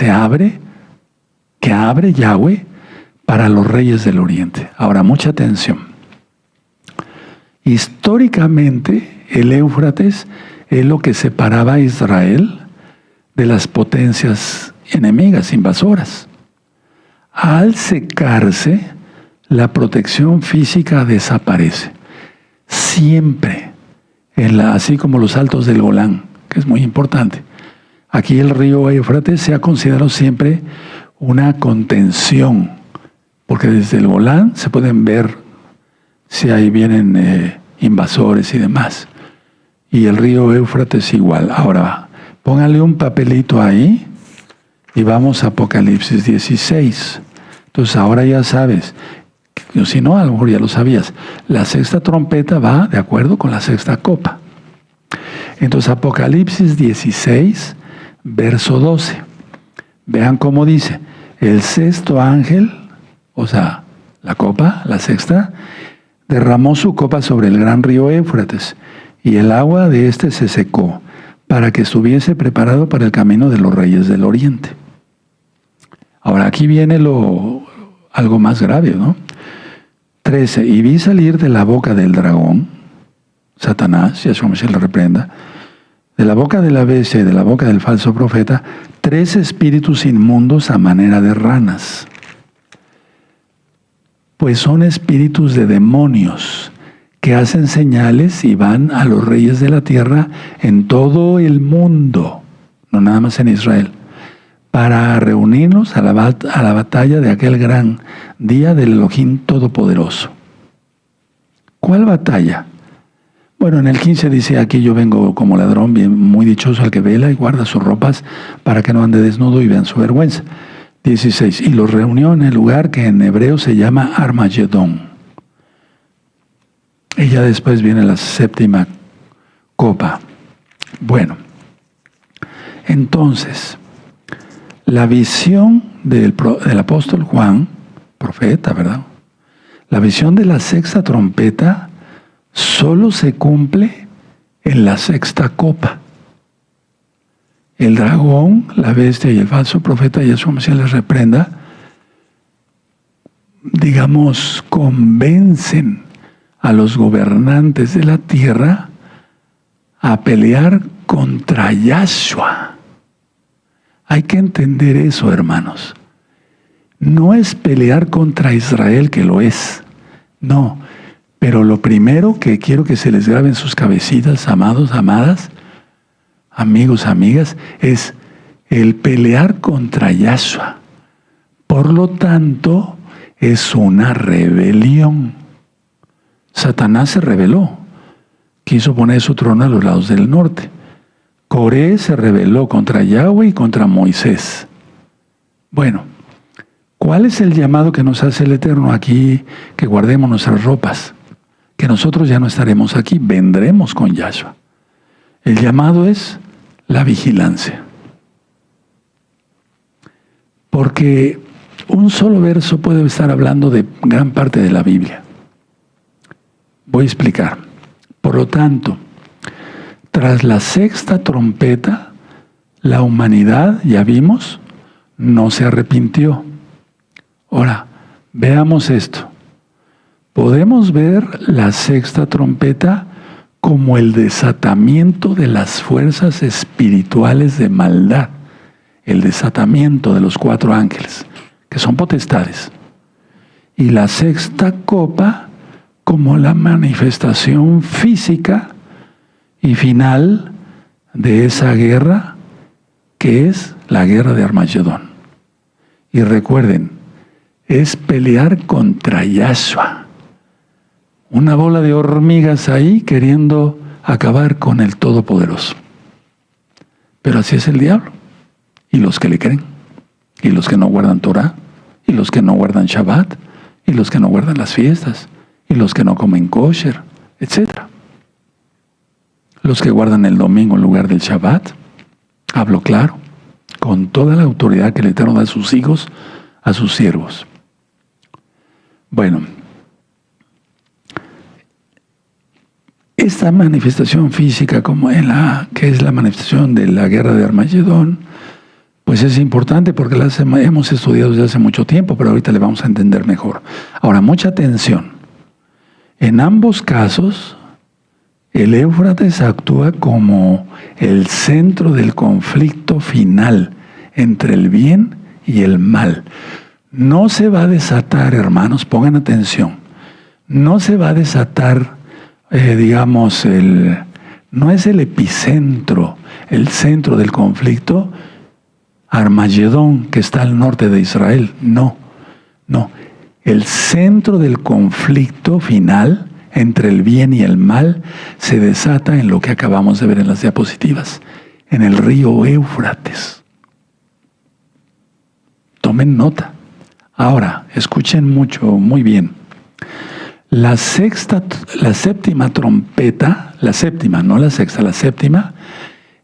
abre Yahweh para los reyes del oriente. Ahora, mucha atención. Históricamente, el Éufrates es lo que separaba a Israel de las potencias enemigas, invasoras. Al secarse, la protección física desaparece. Siempre, así como los altos del Golán, que es muy importante. Aquí el río Éufrates se ha considerado siempre una contención, porque desde el Golán se pueden ver si ahí vienen invasores y demás. Y el río Éufrates igual. Ahora, póngale un papelito ahí y vamos a Apocalipsis 16. Entonces ahora ya sabes, si no, a lo mejor ya lo sabías, la sexta trompeta va de acuerdo con la sexta copa. Entonces Apocalipsis 16, verso 12. Vean cómo dice, el sexto ángel, o sea, la copa, la sexta, derramó su copa sobre el gran río Éufrates, y el agua de éste se secó, para que estuviese preparado para el camino de los reyes del oriente. Ahora aquí viene algo más grave, ¿no? 13. Y vi salir de la boca del dragón, Satanás, Yahshua se le reprenda, de la boca de la bestia y de la boca del falso profeta, 3 espíritus inmundos a manera de ranas. Pues son espíritus de demonios que hacen señales y van a los reyes de la tierra en todo el mundo, no nada más en Israel, para reunirnos a la batalla de aquel gran día del Elohim Todopoderoso. ¿Cuál batalla? Bueno, en el 15 dice, aquí yo vengo como ladrón, bien, muy dichoso al que vela y guarda sus ropas para que no ande desnudo y vean su vergüenza. 16. Y los reunió en el lugar que en hebreo se llama Armagedón. Y ya después viene la séptima copa. Bueno, entonces, la visión del apóstol Juan, profeta, ¿verdad? La visión de la sexta trompeta solo se cumple en la sexta copa. El dragón, la bestia y el falso profeta, Yahshua se les reprenda, digamos, convencen a los gobernantes de la tierra a pelear contra Yahshua. Hay que entender eso, hermanos. No es pelear contra Israel, que lo es. No. Pero lo primero que quiero que se les grabe en sus cabecitas, amados, amadas, amigos, amigas, es el pelear contra Yahshua. Por lo tanto, es una rebelión. Satanás se rebeló. Quiso poner su trono a los lados del norte. Coré se rebeló contra Yahweh y contra Moisés. Bueno, ¿cuál es el llamado que nos hace el Eterno aquí? Que guardemos nuestras ropas. Que nosotros ya no estaremos aquí, vendremos con Yahshua. El llamado es la vigilancia. Porque un solo verso puede estar hablando de gran parte de la Biblia. Voy a explicar. Por lo tanto, tras la sexta trompeta, la humanidad, ya vimos, no se arrepintió. Ahora, veamos esto. Podemos ver la sexta trompeta como el desatamiento de las fuerzas espirituales de maldad, el desatamiento de los 4 ángeles, que son potestades. Y la sexta copa como la manifestación física y final de esa guerra, que es la guerra de Armagedón. Y recuerden, es pelear contra Yahshua. Una bola de hormigas ahí queriendo acabar con el Todopoderoso. Pero así es el diablo. Y los que le creen. Y los que no guardan Torah. Y los que no guardan Shabbat. Y los que no guardan las fiestas. Y los que no comen kosher. Etcétera. Los que guardan el domingo en lugar del Shabbat. Hablo claro. Con toda la autoridad que el Eterno da a sus hijos, a sus siervos. Bueno. Esta manifestación física, como que es la manifestación de la guerra de Armagedón, pues es importante porque la hemos estudiado desde hace mucho tiempo, pero ahorita le vamos a entender mejor. Ahora, mucha atención. En ambos casos, el Éufrates actúa como el centro del conflicto final entre el bien y el mal. No se va a desatar, hermanos, pongan atención, no se va a desatar no es el epicentro, el centro del conflicto, Armagedón, que está al norte de Israel. No. El centro del conflicto final entre el bien y el mal se desata en lo que acabamos de ver en las diapositivas, en el río Éufrates. Tomen nota. Ahora, escuchen muy bien. La séptima trompeta, la séptima, no la sexta, la séptima,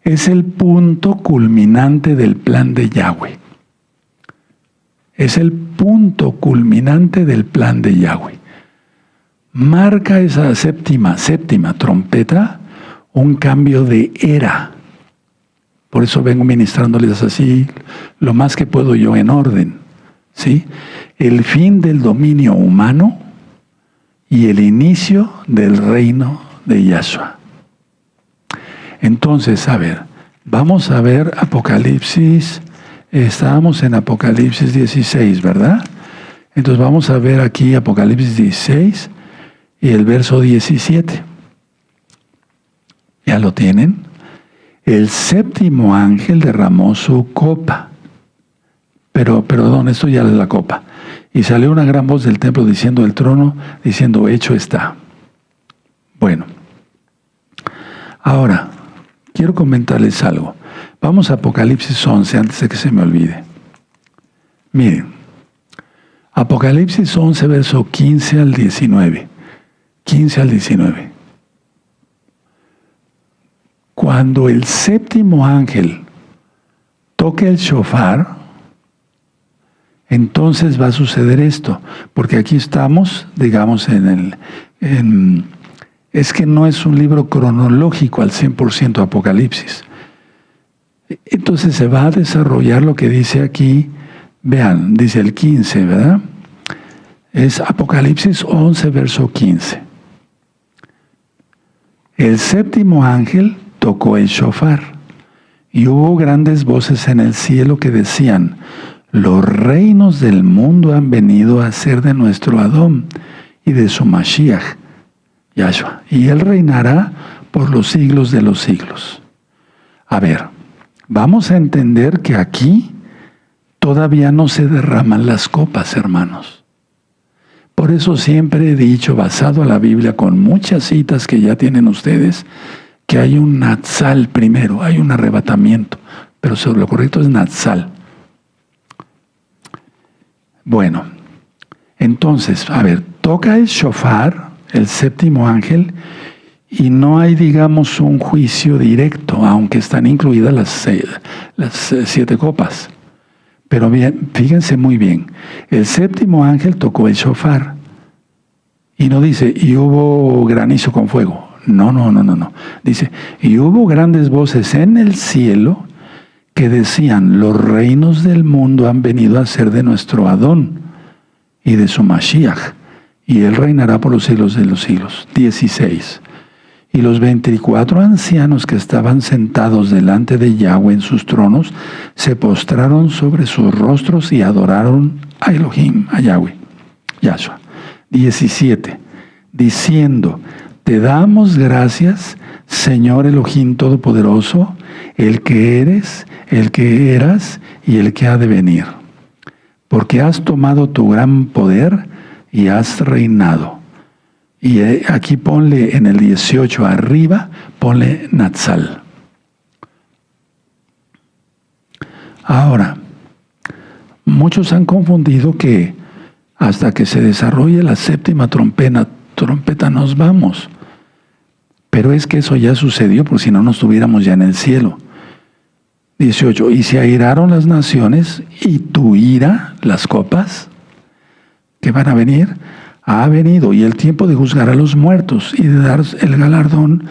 es el punto culminante del plan de Yahweh. Es el punto culminante del plan de Yahweh. Marca esa séptima trompeta un cambio de era. Por eso vengo ministrándoles así lo más que puedo yo en orden. ¿Sí? El fin del dominio humano y el inicio del reino de Yahshua. Entonces, a ver, vamos a ver Apocalipsis. Estábamos en Apocalipsis 16, ¿verdad? Entonces vamos a ver aquí Apocalipsis 16 y el verso 17. ¿Ya lo tienen? El séptimo ángel derramó su copa. Perdón, esto ya es la copa. Y salió una gran voz del templo diciendo del trono, diciendo, hecho está. Bueno, ahora, quiero comentarles algo. Vamos a Apocalipsis 11, antes de que se me olvide. Miren, Apocalipsis 11, verso 15 al 19. 15 al 19. Cuando el séptimo ángel toque el shofar, entonces va a suceder esto, porque aquí estamos, digamos, es que no es un libro cronológico al 100% Apocalipsis. Entonces se va a desarrollar lo que dice aquí, vean, dice el 15, ¿verdad? Es Apocalipsis 11, verso 15. El séptimo ángel tocó el shofar, y hubo grandes voces en el cielo que decían: los reinos del mundo han venido a ser de nuestro Adón y de su Mashiach, Yahshua, y él reinará por los siglos de los siglos. A ver, vamos a entender que aquí todavía no se derraman las copas, hermanos. Por eso siempre he dicho, basado en la Biblia, con muchas citas que ya tienen ustedes, que hay un natsal primero, hay un arrebatamiento, pero lo correcto es natsal. Bueno, entonces, a ver, toca el shofar, el séptimo ángel, y no hay, digamos, un juicio directo, aunque están incluidas las 7 copas. Pero bien, fíjense muy bien, el séptimo ángel tocó el shofar, y no dice, y hubo granizo con fuego. No. Dice, y hubo grandes voces en el cielo que decían: los reinos del mundo han venido a ser de nuestro Adón y de su Mashiach, y él reinará por los siglos de los siglos. 16. Y los 24 ancianos que estaban sentados delante de Yahweh en sus tronos se postraron sobre sus rostros y adoraron a Elohim, a Yahweh, Yahshua. 17. Diciendo: te damos gracias, Señor Elohim Todopoderoso, el que eres, el que eras y el que ha de venir, porque has tomado tu gran poder y has reinado. Y aquí ponle en el 18 arriba, ponle Natsal. Ahora, muchos han confundido que hasta que se desarrolle la séptima trompeta nos vamos. Pero es que eso ya sucedió, por si no nos estuviéramos ya en el cielo. 18. Y se airaron las naciones, y tu ira, las copas, que van a venir, ha venido, y el tiempo de juzgar a los muertos y de dar el galardón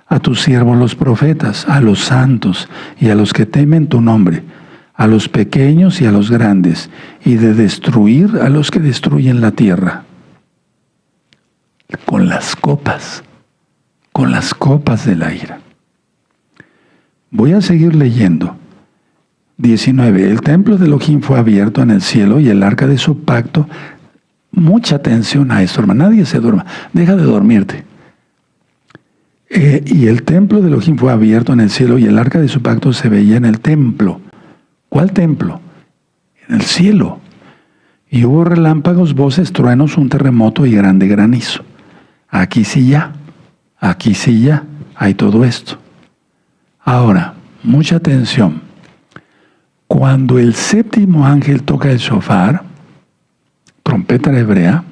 a tus siervos los profetas, a los santos y a los que temen tu nombre, a los pequeños y a los grandes, y de destruir a los que destruyen la tierra. Con las copas de la ira. Voy a seguir leyendo. 19. El templo de Elohim fue abierto en el cielo y el arca de su pacto. Mucha atención a esto, hermano. Nadie se duerma. Deja de dormirte. Y el templo de Elohim fue abierto en el cielo y el arca de su pacto se veía en el templo. ¿Cuál templo? En el cielo. Y hubo relámpagos, voces, truenos, un terremoto y grande granizo. Aquí sí ya hay todo esto. Ahora, mucha atención. Cuando el séptimo ángel toca el shofar, trompeta hebrea,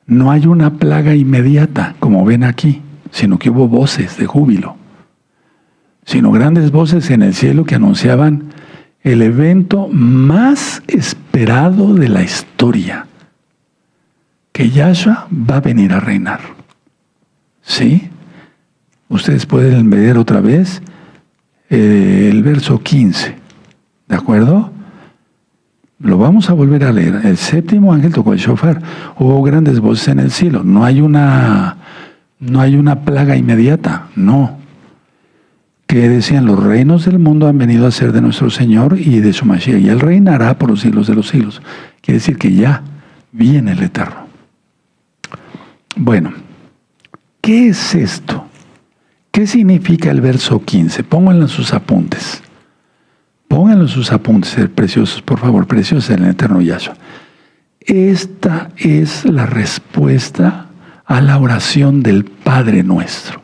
no hay una plaga inmediata, como ven aquí, sino que hubo voces de júbilo, sino grandes voces en el cielo que anunciaban el evento más esperado de la historia, que Yahshua va a venir a reinar. ¿Sí? Ustedes pueden ver otra vez el verso 15. ¿De acuerdo? Lo vamos a volver a leer. El séptimo ángel tocó el shofar. Hubo grandes voces en el cielo. No hay una plaga inmediata. No. Que decían: los reinos del mundo han venido a ser de nuestro Señor y de su Mashiach, y él reinará por los siglos de los siglos. Quiere decir que ya viene el Eterno. Bueno, ¿qué es esto? ¿Qué significa el verso 15? Pónganlo en sus apuntes. Pónganlo en sus apuntes, preciosos, por favor, preciosos en el Eterno Yahshua. Esta es la respuesta a la oración del Padre nuestro.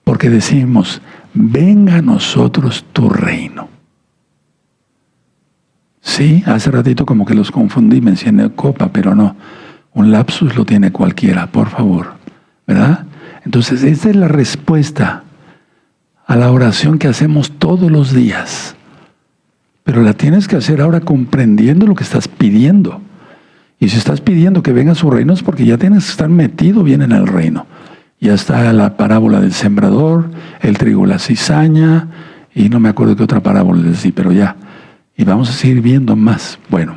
Porque decimos: venga a nosotros tu reino. Sí, hace ratito como que los confundí, mencioné copa, pero no. Un lapsus lo tiene cualquiera, por favor. ¿Verdad? Entonces, esta es la respuesta a la oración que hacemos todos los días. Pero la tienes que hacer ahora comprendiendo lo que estás pidiendo. Y si estás pidiendo que venga su reino es porque ya tienes que estar metido bien en el reino. Ya está la parábola del sembrador, el trigo, la cizaña, y no me acuerdo qué otra parábola les di, pero ya. Y vamos a seguir viendo más. Bueno,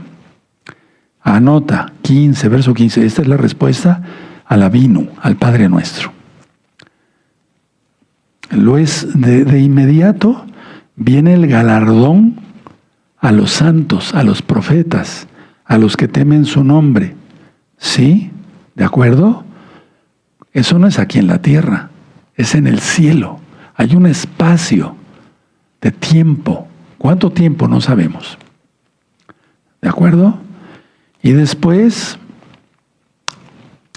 anota 15, verso 15. Esta es la respuesta al Avinu, al Padre nuestro. De inmediato viene el galardón a los santos, a los profetas, a los que temen su nombre. ¿Sí? ¿De acuerdo? Eso no es aquí en la tierra, es en el cielo. Hay un espacio de tiempo. ¿Cuánto tiempo? No sabemos. ¿De acuerdo? Y después,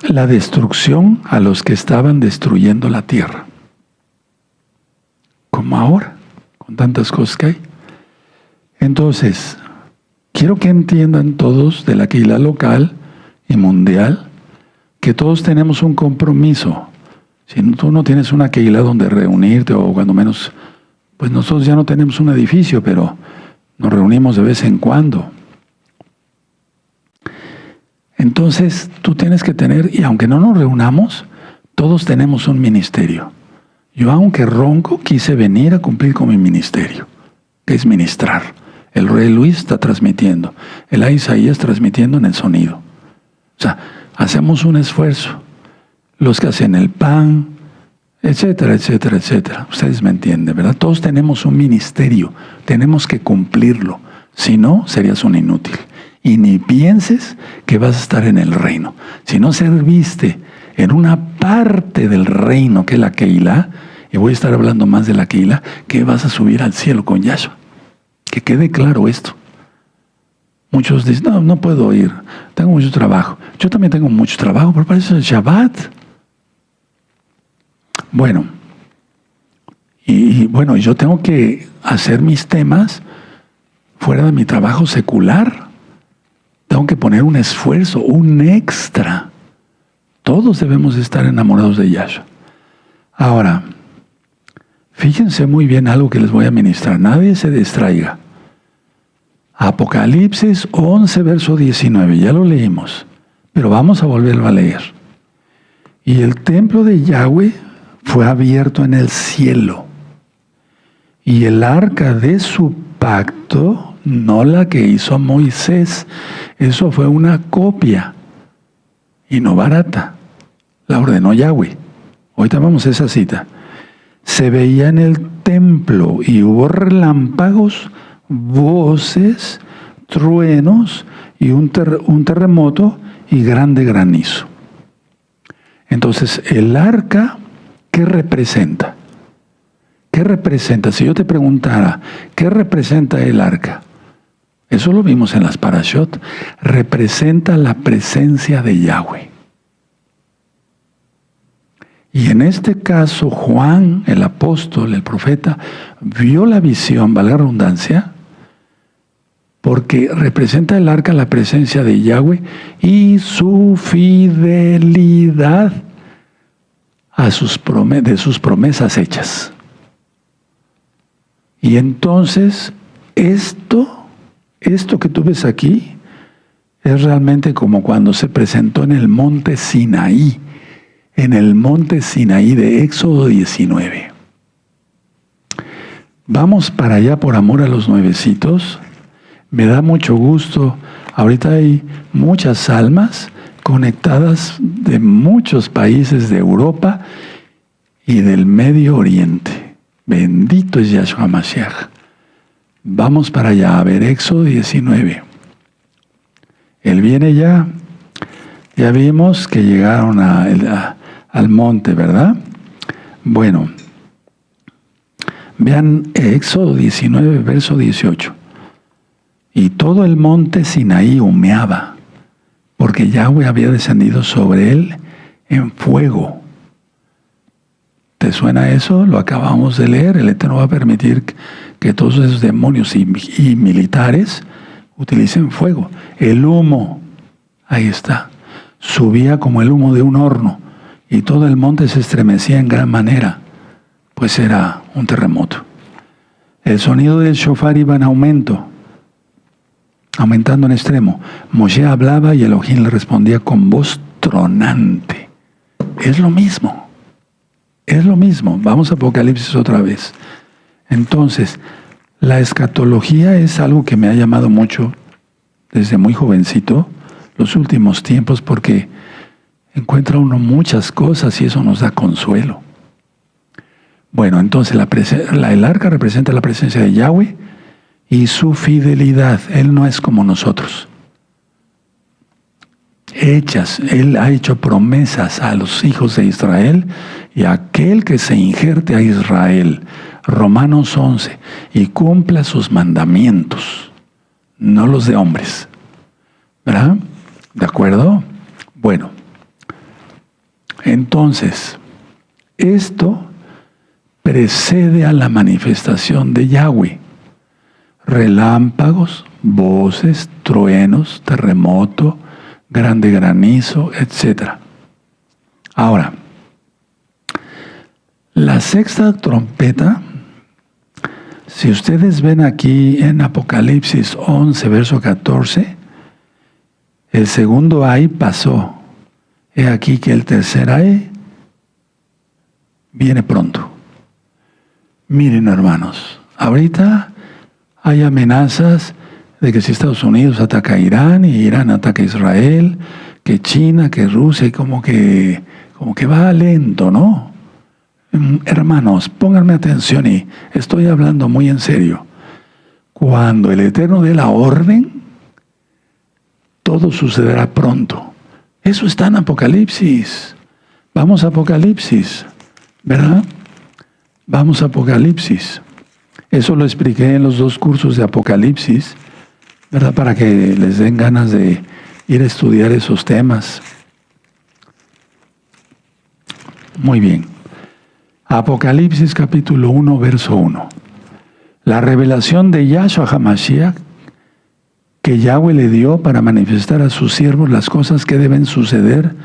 la destrucción a los que estaban destruyendo la tierra. Como ahora, con tantas cosas que hay. Entonces, quiero que entiendan todos de la Keilah local y mundial que todos tenemos un compromiso. Si tú no tienes una Keilah donde reunirte, o cuando menos, pues nosotros ya no tenemos un edificio, pero nos reunimos de vez en cuando. Entonces, tú tienes que tener, y aunque no nos reunamos, todos tenemos un ministerio. Yo, aunque ronco, quise venir a cumplir con mi ministerio, que es ministrar. El rey Luis está transmitiendo, el Isaías transmitiendo en el sonido. O sea, hacemos un esfuerzo. Los que hacen el pan, etcétera, etcétera, etcétera. Ustedes me entienden, ¿verdad? Todos tenemos un ministerio, tenemos que cumplirlo. Si no, serías un inútil. Y ni pienses que vas a estar en el reino. Si no serviste en una parte del reino que es la Keilah, y voy a estar hablando más de la Keilah, que vas a subir al cielo con Yahshua. Que quede claro esto. Muchos dicen, no puedo ir, tengo mucho trabajo. Yo también tengo mucho trabajo, pero para eso es Shabbat. Bueno, bueno, yo tengo que hacer mis temas fuera de mi trabajo secular. Tengo que poner un esfuerzo, un extra. Todos debemos estar enamorados de Yahshua. Ahora, fíjense muy bien algo que les voy a ministrar. Nadie se distraiga. Apocalipsis 11, verso 19. Ya lo leímos, pero vamos a volverlo a leer. Y el templo de Yahweh fue abierto en el cielo. Y el arca de su pacto, no la que hizo Moisés, eso fue una copia y no barata. La ordenó Yahweh. Ahorita vamos a esa cita. Se veía en el templo y hubo relámpagos, voces, truenos y un terremoto y grande granizo. Entonces, el arca, ¿qué representa? ¿Qué representa? Si yo te preguntara, ¿qué representa el arca? Eso lo vimos en las parashot. Representa la presencia de Yahweh. Y en este caso, Juan, el apóstol, el profeta, vio la visión, valga la redundancia, porque representa el arca la presencia de Yahweh y su fidelidad a de sus promesas hechas. Y entonces, esto que tú ves aquí, es realmente como cuando se presentó en el monte Sinaí, de Éxodo 19. Vamos para allá por amor a los nuevecitos. Me da mucho gusto. Ahorita hay muchas almas conectadas de muchos países de Europa y del Medio Oriente. Bendito es Yahshua Mashiach. Vamos para allá a ver Éxodo 19. Él viene ya. Ya vimos que llegaron al monte, ¿verdad? Bueno, vean Éxodo 19, verso 18. Y todo el monte Sinaí humeaba, porque Yahweh había descendido sobre él en fuego. ¿Te suena eso? Lo acabamos de leer. El Eterno va a permitir que todos esos demonios y militares utilicen fuego. El humo, ahí está, subía como el humo de un horno. Y todo el monte se estremecía en gran manera, pues era un terremoto. El sonido del shofar iba en aumento, aumentando en extremo. Moshe hablaba y Elohim le respondía con voz tronante. Es lo mismo. Vamos a Apocalipsis otra vez. Entonces, la escatología es algo que me ha llamado mucho desde muy jovencito, los últimos tiempos, porque encuentra uno muchas cosas y eso nos da consuelo. Bueno, entonces el arca representa la presencia de Yahweh y su fidelidad. Él no es como nosotros. Él ha hecho promesas a los hijos de Israel y a aquel que se injerte a Israel, Romanos 11, y cumpla sus mandamientos, no los de hombres. ¿Verdad? ¿De acuerdo? Bueno, entonces, esto precede a la manifestación de Yahweh. Relámpagos, voces, truenos, terremoto, grande granizo, etc. Ahora, la sexta trompeta, si ustedes ven aquí en Apocalipsis 11, verso 14, el segundo ay pasó. He aquí que el tercer ay viene pronto. Miren, hermanos, ahorita hay amenazas de que si Estados Unidos ataca a Irán y Irán ataca a Israel, que China, que Rusia, y como que va lento, ¿no? Hermanos, pónganme atención y estoy hablando muy en serio. Cuando el Eterno dé la orden, todo sucederá pronto. Eso está en Apocalipsis. Vamos a Apocalipsis, ¿verdad? Vamos a Apocalipsis. Eso lo expliqué en los 2 cursos de Apocalipsis, ¿verdad? Para que les den ganas de ir a estudiar esos temas. Muy bien. Apocalipsis capítulo 1, verso 1. La revelación de Yahshua HaMashiach que Yahweh le dio para manifestar a sus siervos las cosas que deben suceder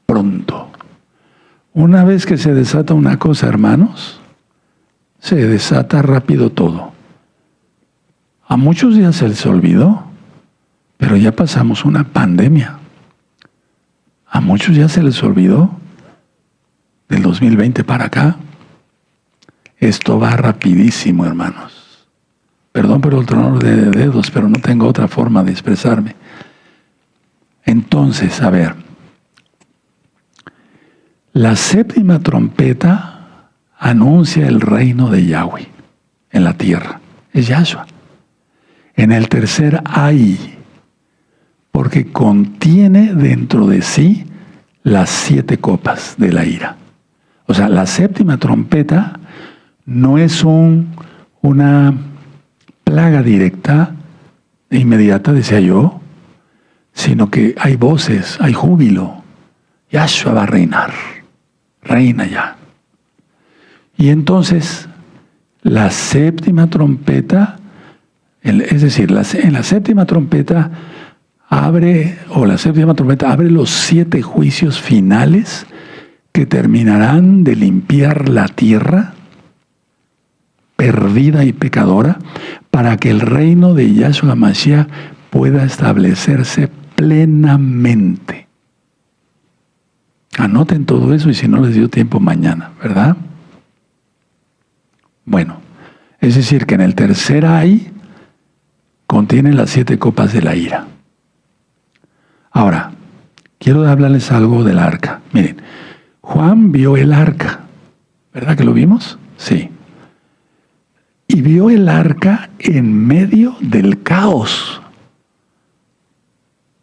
pronto. Una vez que se desata una cosa, hermanos, se desata rápido todo. A muchos ya se les olvidó, pero ya pasamos una pandemia. A muchos ya se les olvidó del 2020 para acá. Esto va rapidísimo, hermanos. Perdón por el tronador de dedos, pero no tengo otra forma de expresarme. Entonces, a ver, la séptima trompeta anuncia el reino de Yahweh en la tierra. Es Yahshua. En el tercer ay, porque contiene dentro de sí las 7 copas de la ira. O sea, la séptima trompeta no es una plaga directa e inmediata, decía yo, sino que hay voces, hay júbilo. Yahshua va a reinar, reina ya. Y entonces, la séptima trompeta, es decir, en la séptima trompeta abre los 7 juicios finales que terminarán de limpiar la tierra perdida y pecadora, para que el reino de Yahshua HaMashiach pueda establecerse plenamente. Anoten todo eso y si no les dio tiempo mañana, ¿verdad? Bueno, es decir que en el tercer ay contiene las 7 copas de la ira. Ahora, quiero hablarles algo del arca. Miren, Juan vio el arca, ¿verdad que lo vimos? Sí. Y vio el arca en medio del caos.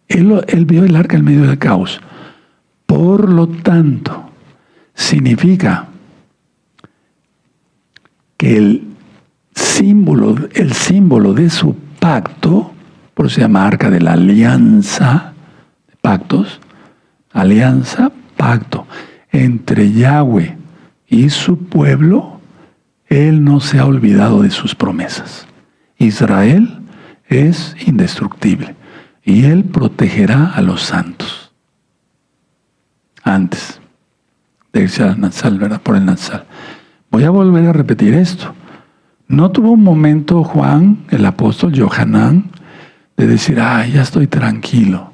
Él vio el arca en medio del caos. Por lo tanto, significa que el símbolo de su pacto, por eso se llama arca de la alianza, pactos, alianza, pacto, entre Yahweh y su pueblo, Él no se ha olvidado de sus promesas. Israel es indestructible y Él protegerá a los santos. Antes de irse al Natsal, ¿verdad? Por el Natsal. Voy a volver a repetir esto. No tuvo un momento Juan, el apóstol Yohanan, de decir, ya estoy tranquilo.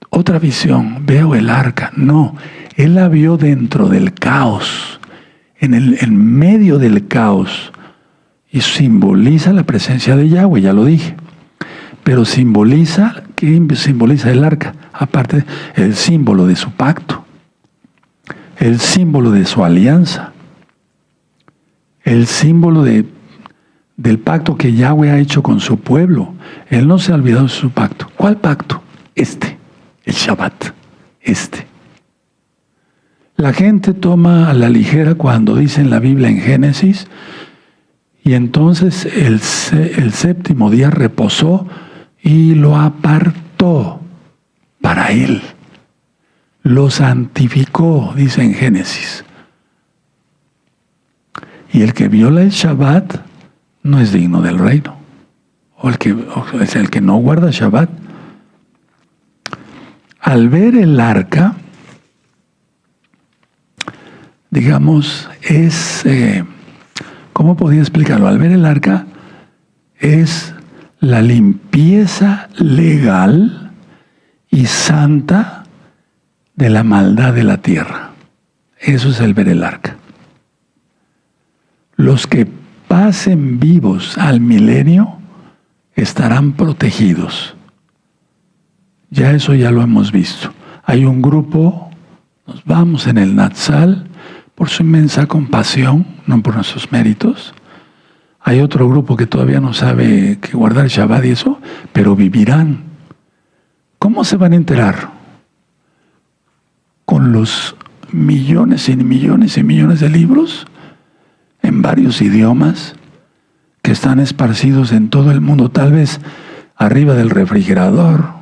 Otra visión, veo el arca. No, él la vio dentro del caos. En medio del caos, y simboliza la presencia de Yahweh, ya lo dije, pero simboliza, ¿qué simboliza el arca? Aparte, el símbolo de su pacto, el símbolo de su alianza, el símbolo del pacto que Yahweh ha hecho con su pueblo. Él no se ha olvidado de su pacto. ¿Cuál pacto? El Shabbat, La gente toma a la ligera cuando dice en la Biblia en Génesis, y entonces el séptimo día reposó y lo apartó para él. Lo santificó, dice en Génesis. Y el que viola el Shabbat no es digno del reino. O es el que no guarda Shabbat. Al ver el arca, digamos, ¿cómo podía explicarlo? Al ver el arca es la limpieza legal y santa de la maldad de la tierra. Eso es el ver el arca. Los que pasen vivos al milenio estarán protegidos. Eso ya lo hemos visto. Hay un grupo, nos vamos en el Natsal, por su inmensa compasión, no por nuestros méritos. Hay otro grupo que todavía no sabe que guardar el Shabbat y eso, pero vivirán. ¿Cómo se van a enterar? Con los millones y millones y millones de libros en varios idiomas que están esparcidos en todo el mundo, tal vez arriba del refrigerador,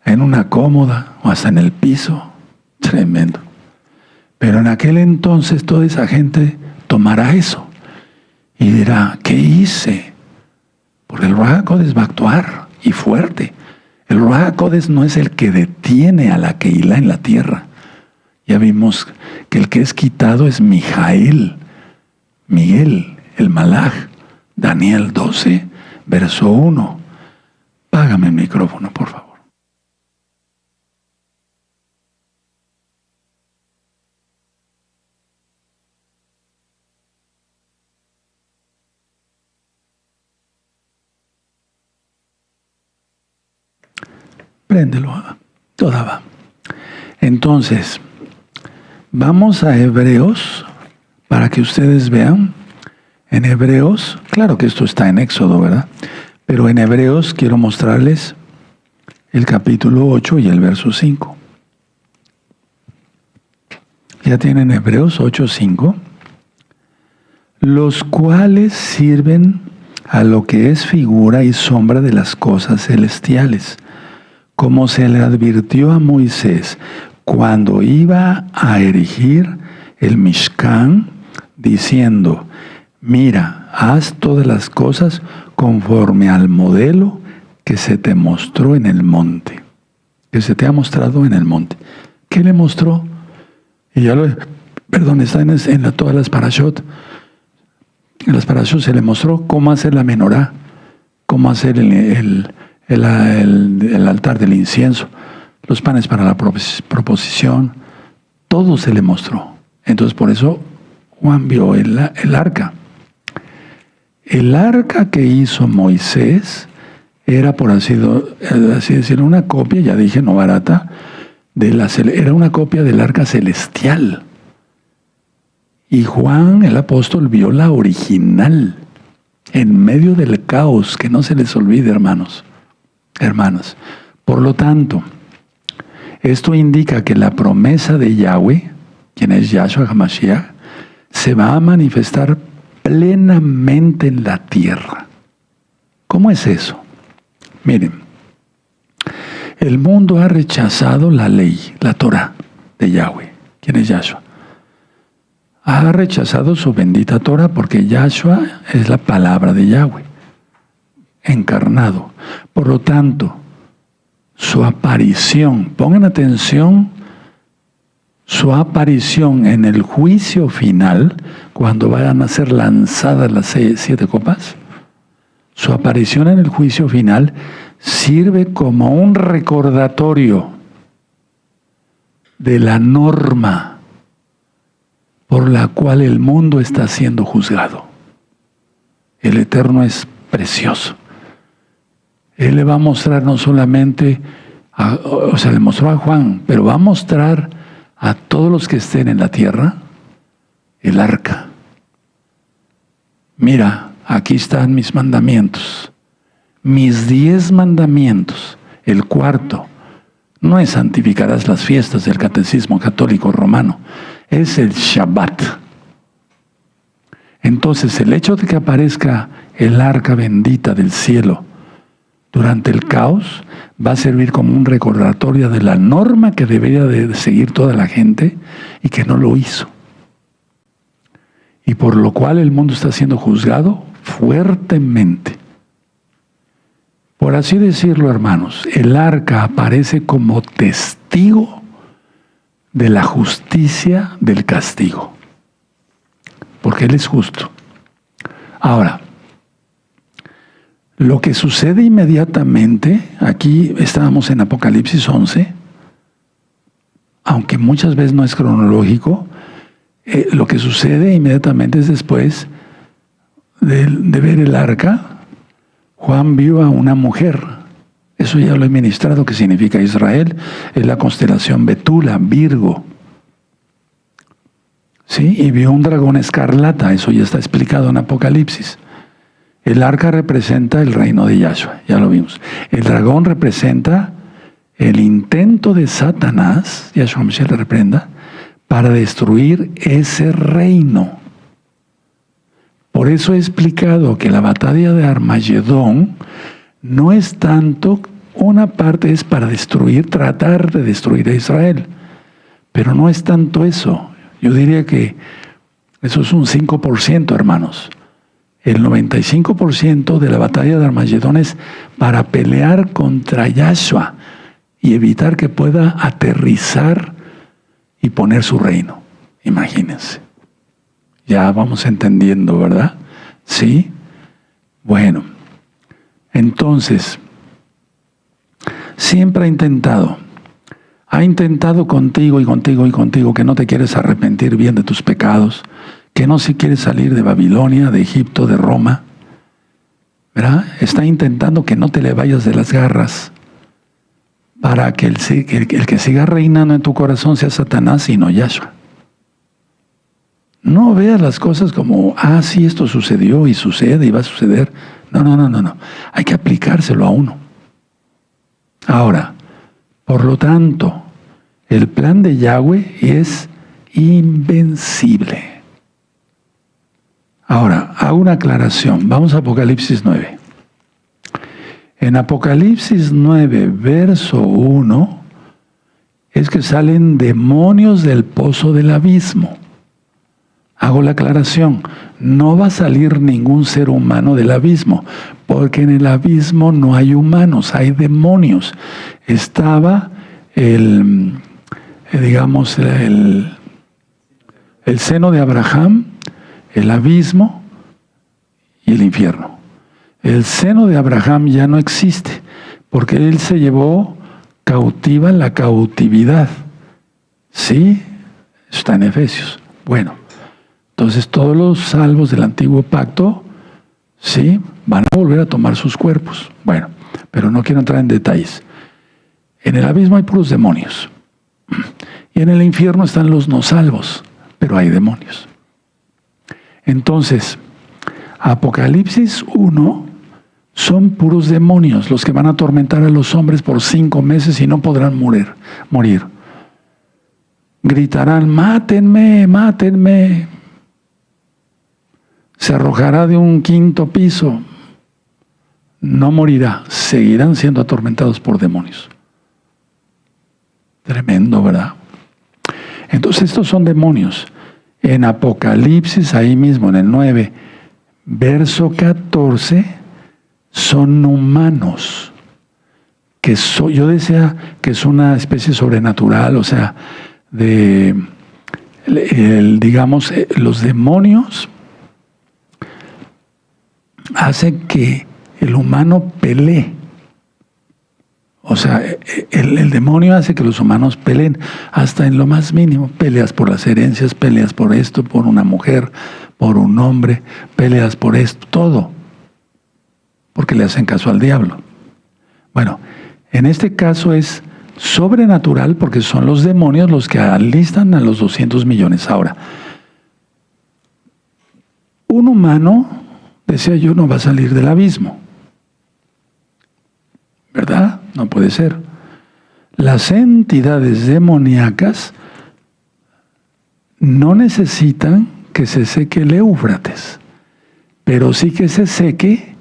en una cómoda o hasta en el piso. Tremendo. Pero en aquel entonces toda esa gente tomará eso y dirá, ¿qué hice? Porque el Ruach HaKodesh va a actuar, y fuerte. El Ruach HaKodesh no es el que detiene a la Keilah en la tierra. Ya vimos que el que es quitado es Miguel, el Malaj. Daniel 12, verso 1. Págame el micrófono, por favor. Préndelo, toda va. Entonces, vamos a Hebreos para que ustedes vean. En Hebreos, claro que esto está en Éxodo, ¿verdad? Pero en Hebreos quiero mostrarles el capítulo 8 y el verso 5. Ya tienen Hebreos 8:5. Los cuales sirven a lo que es figura y sombra de las cosas celestiales, como se le advirtió a Moisés cuando iba a erigir el Mishkan, diciendo, mira, haz todas las cosas conforme al modelo que se te mostró en el monte. Que se te ha mostrado en el monte. ¿Qué le mostró? Y ya está en todas las parashot. En las parashot se le mostró cómo hacer la menorá, cómo hacer el altar del incienso, los panes para la proposición, todo se le mostró. Entonces por eso Juan vio el arca. El arca que hizo Moisés era, por así decirlo, una copia, ya dije, no barata, era una copia del arca celestial. Y Juan, el apóstol, vio la original, en medio del caos, que no se les olvide, hermanos. Hermanas, por lo tanto, esto indica que la promesa de Yahweh, quien es Yahshua HaMashiach, se va a manifestar plenamente en la tierra. ¿Cómo es eso? Miren, el mundo ha rechazado la ley, la Torah de Yahweh, quien es Yahshua. Ha rechazado su bendita Torah porque Yahshua es la palabra de Yahweh, encarnado. Por lo tanto, su aparición, pongan atención, su aparición en el juicio final, cuando vayan a ser lanzadas las 7 copas, su aparición en el juicio final sirve como un recordatorio de la norma por la cual el mundo está siendo juzgado. El Eterno es precioso. Él le va a mostrar no solamente, le mostró a Juan, pero va a mostrar a todos los que estén en la tierra el arca. mira, aquí están mis mandamientos, mis 10 mandamientos. El cuarto no es santificarás las fiestas del catecismo católico romano, es el Shabbat. Entonces, el hecho de que aparezca el arca bendita del cielo durante el caos va a servir como un recordatorio de la norma que debería de seguir toda la gente y que no lo hizo. Y por lo cual el mundo está siendo juzgado fuertemente. Por así decirlo, hermanos, el arca aparece como testigo de la justicia del castigo, porque Él es justo. Ahora, lo que sucede inmediatamente, aquí estábamos en Apocalipsis 11, aunque muchas veces no es cronológico, lo que sucede inmediatamente es después de ver el arca. Juan vio a una mujer, eso ya lo he ministrado, que significa Israel, es la constelación Betula, Virgo. ¿Sí? Y vio un dragón escarlata, eso ya está explicado en Apocalipsis. El arca representa el reino de Yahshua, ya lo vimos. El dragón representa el intento de Satanás, Yahshua Mashiach le reprenda, para destruir ese reino. Por eso he explicado que la batalla de Armagedón no es tanto, una parte es para destruir, tratar de destruir a Israel, pero no es tanto eso. Yo diría que eso es un 5%, hermanos. El 95% de la batalla de Armagedón es para pelear contra Yahshua y evitar que pueda aterrizar y poner su reino. Imagínense. Ya vamos entendiendo, ¿verdad? ¿Sí? Bueno, entonces, siempre ha intentado contigo y contigo y contigo que no te quieres arrepentir bien de tus pecados, que no si quieres salir de Babilonia, de Egipto, de Roma, ¿verdad? Está intentando que no te le vayas de las garras para que el que siga reinando en tu corazón sea Satanás y no Yahshua. No veas las cosas como, sí, esto sucedió y sucede y va a suceder. No. Hay que aplicárselo a uno. Ahora, por lo tanto, el plan de Yahweh es invencible. Ahora, hago una aclaración. Vamos a Apocalipsis 9. En Apocalipsis 9, verso 1, es que salen demonios del pozo del abismo. Hago la aclaración, no va a salir ningún ser humano del abismo, porque en el abismo no hay humanos, hay demonios. Estaba el seno de Abraham, el abismo y el infierno. El seno de Abraham ya no existe, porque él se llevó cautiva la cautividad. ¿Sí? Está en Efesios. Bueno. Entonces todos los salvos del antiguo pacto, sí, van a volver a tomar sus cuerpos. Bueno, pero no quiero entrar en detalles. En el abismo hay puros demonios. Y en el infierno están los no salvos, pero hay demonios. Entonces, Apocalipsis 1 son puros demonios los que van a atormentar a los hombres por 5 meses y no podrán morir. Gritarán, mátenme, mátenme. Se arrojará de un 5.º piso. No morirá. Seguirán siendo atormentados por demonios. Tremendo, ¿verdad? Entonces estos son demonios. En Apocalipsis, ahí mismo en el 9, verso 14, son humanos. Yo decía que es una especie sobrenatural, o sea, los demonios hacen que el humano pelee. O sea, el demonio hace que los humanos peleen hasta en lo más mínimo. Peleas por las herencias, peleas por esto, por una mujer, por un hombre, peleas por esto, todo. Porque le hacen caso al diablo. Bueno, en este caso es sobrenatural porque son los demonios los que alistan a los 200 millones. Ahora, un humano decía yo, no va a salir del abismo. ¿Verdad? No puede ser. Las entidades demoníacas no necesitan que se seque el Éufrates, pero sí que se seque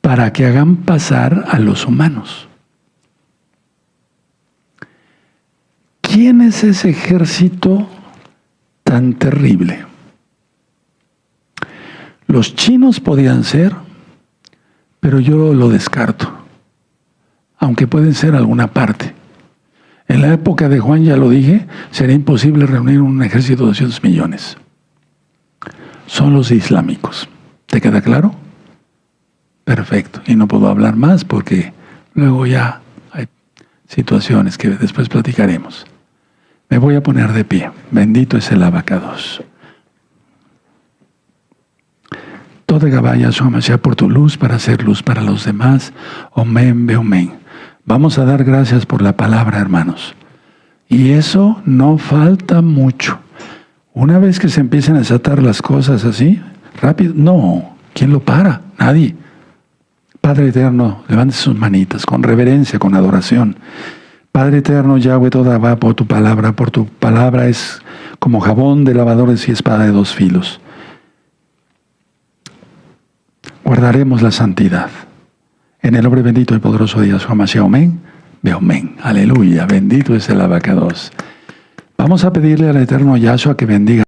para que hagan pasar a los humanos. ¿Quién es ese ejército tan terrible? Los chinos podían ser, pero yo lo descarto, aunque pueden ser alguna parte. En la época de Juan, ya lo dije, sería imposible reunir un ejército de 200 millones. Son los islámicos. ¿Te queda claro? Perfecto. Y no puedo hablar más porque luego ya hay situaciones que después platicaremos. Me voy a poner de pie. Bendito es el abacados. Toda Gabaya Mashiach por tu luz para hacer luz para los demás. Omen, beomen. Vamos a dar gracias por la palabra, hermanos. Y eso no falta mucho. Una vez que se empiecen a desatar las cosas así, rápido, no. ¿Quién lo para? Nadie. Padre eterno, levante sus manitas con reverencia, con adoración. Padre eterno, Yahweh, toda va por tu palabra es como jabón de lavadores y espada de dos filos. Guardaremos la santidad. En el nombre bendito y poderoso de Yahshua Mashiach, amén, amén. Aleluya, bendito es el abacados. Vamos a pedirle al eterno Yahshua que bendiga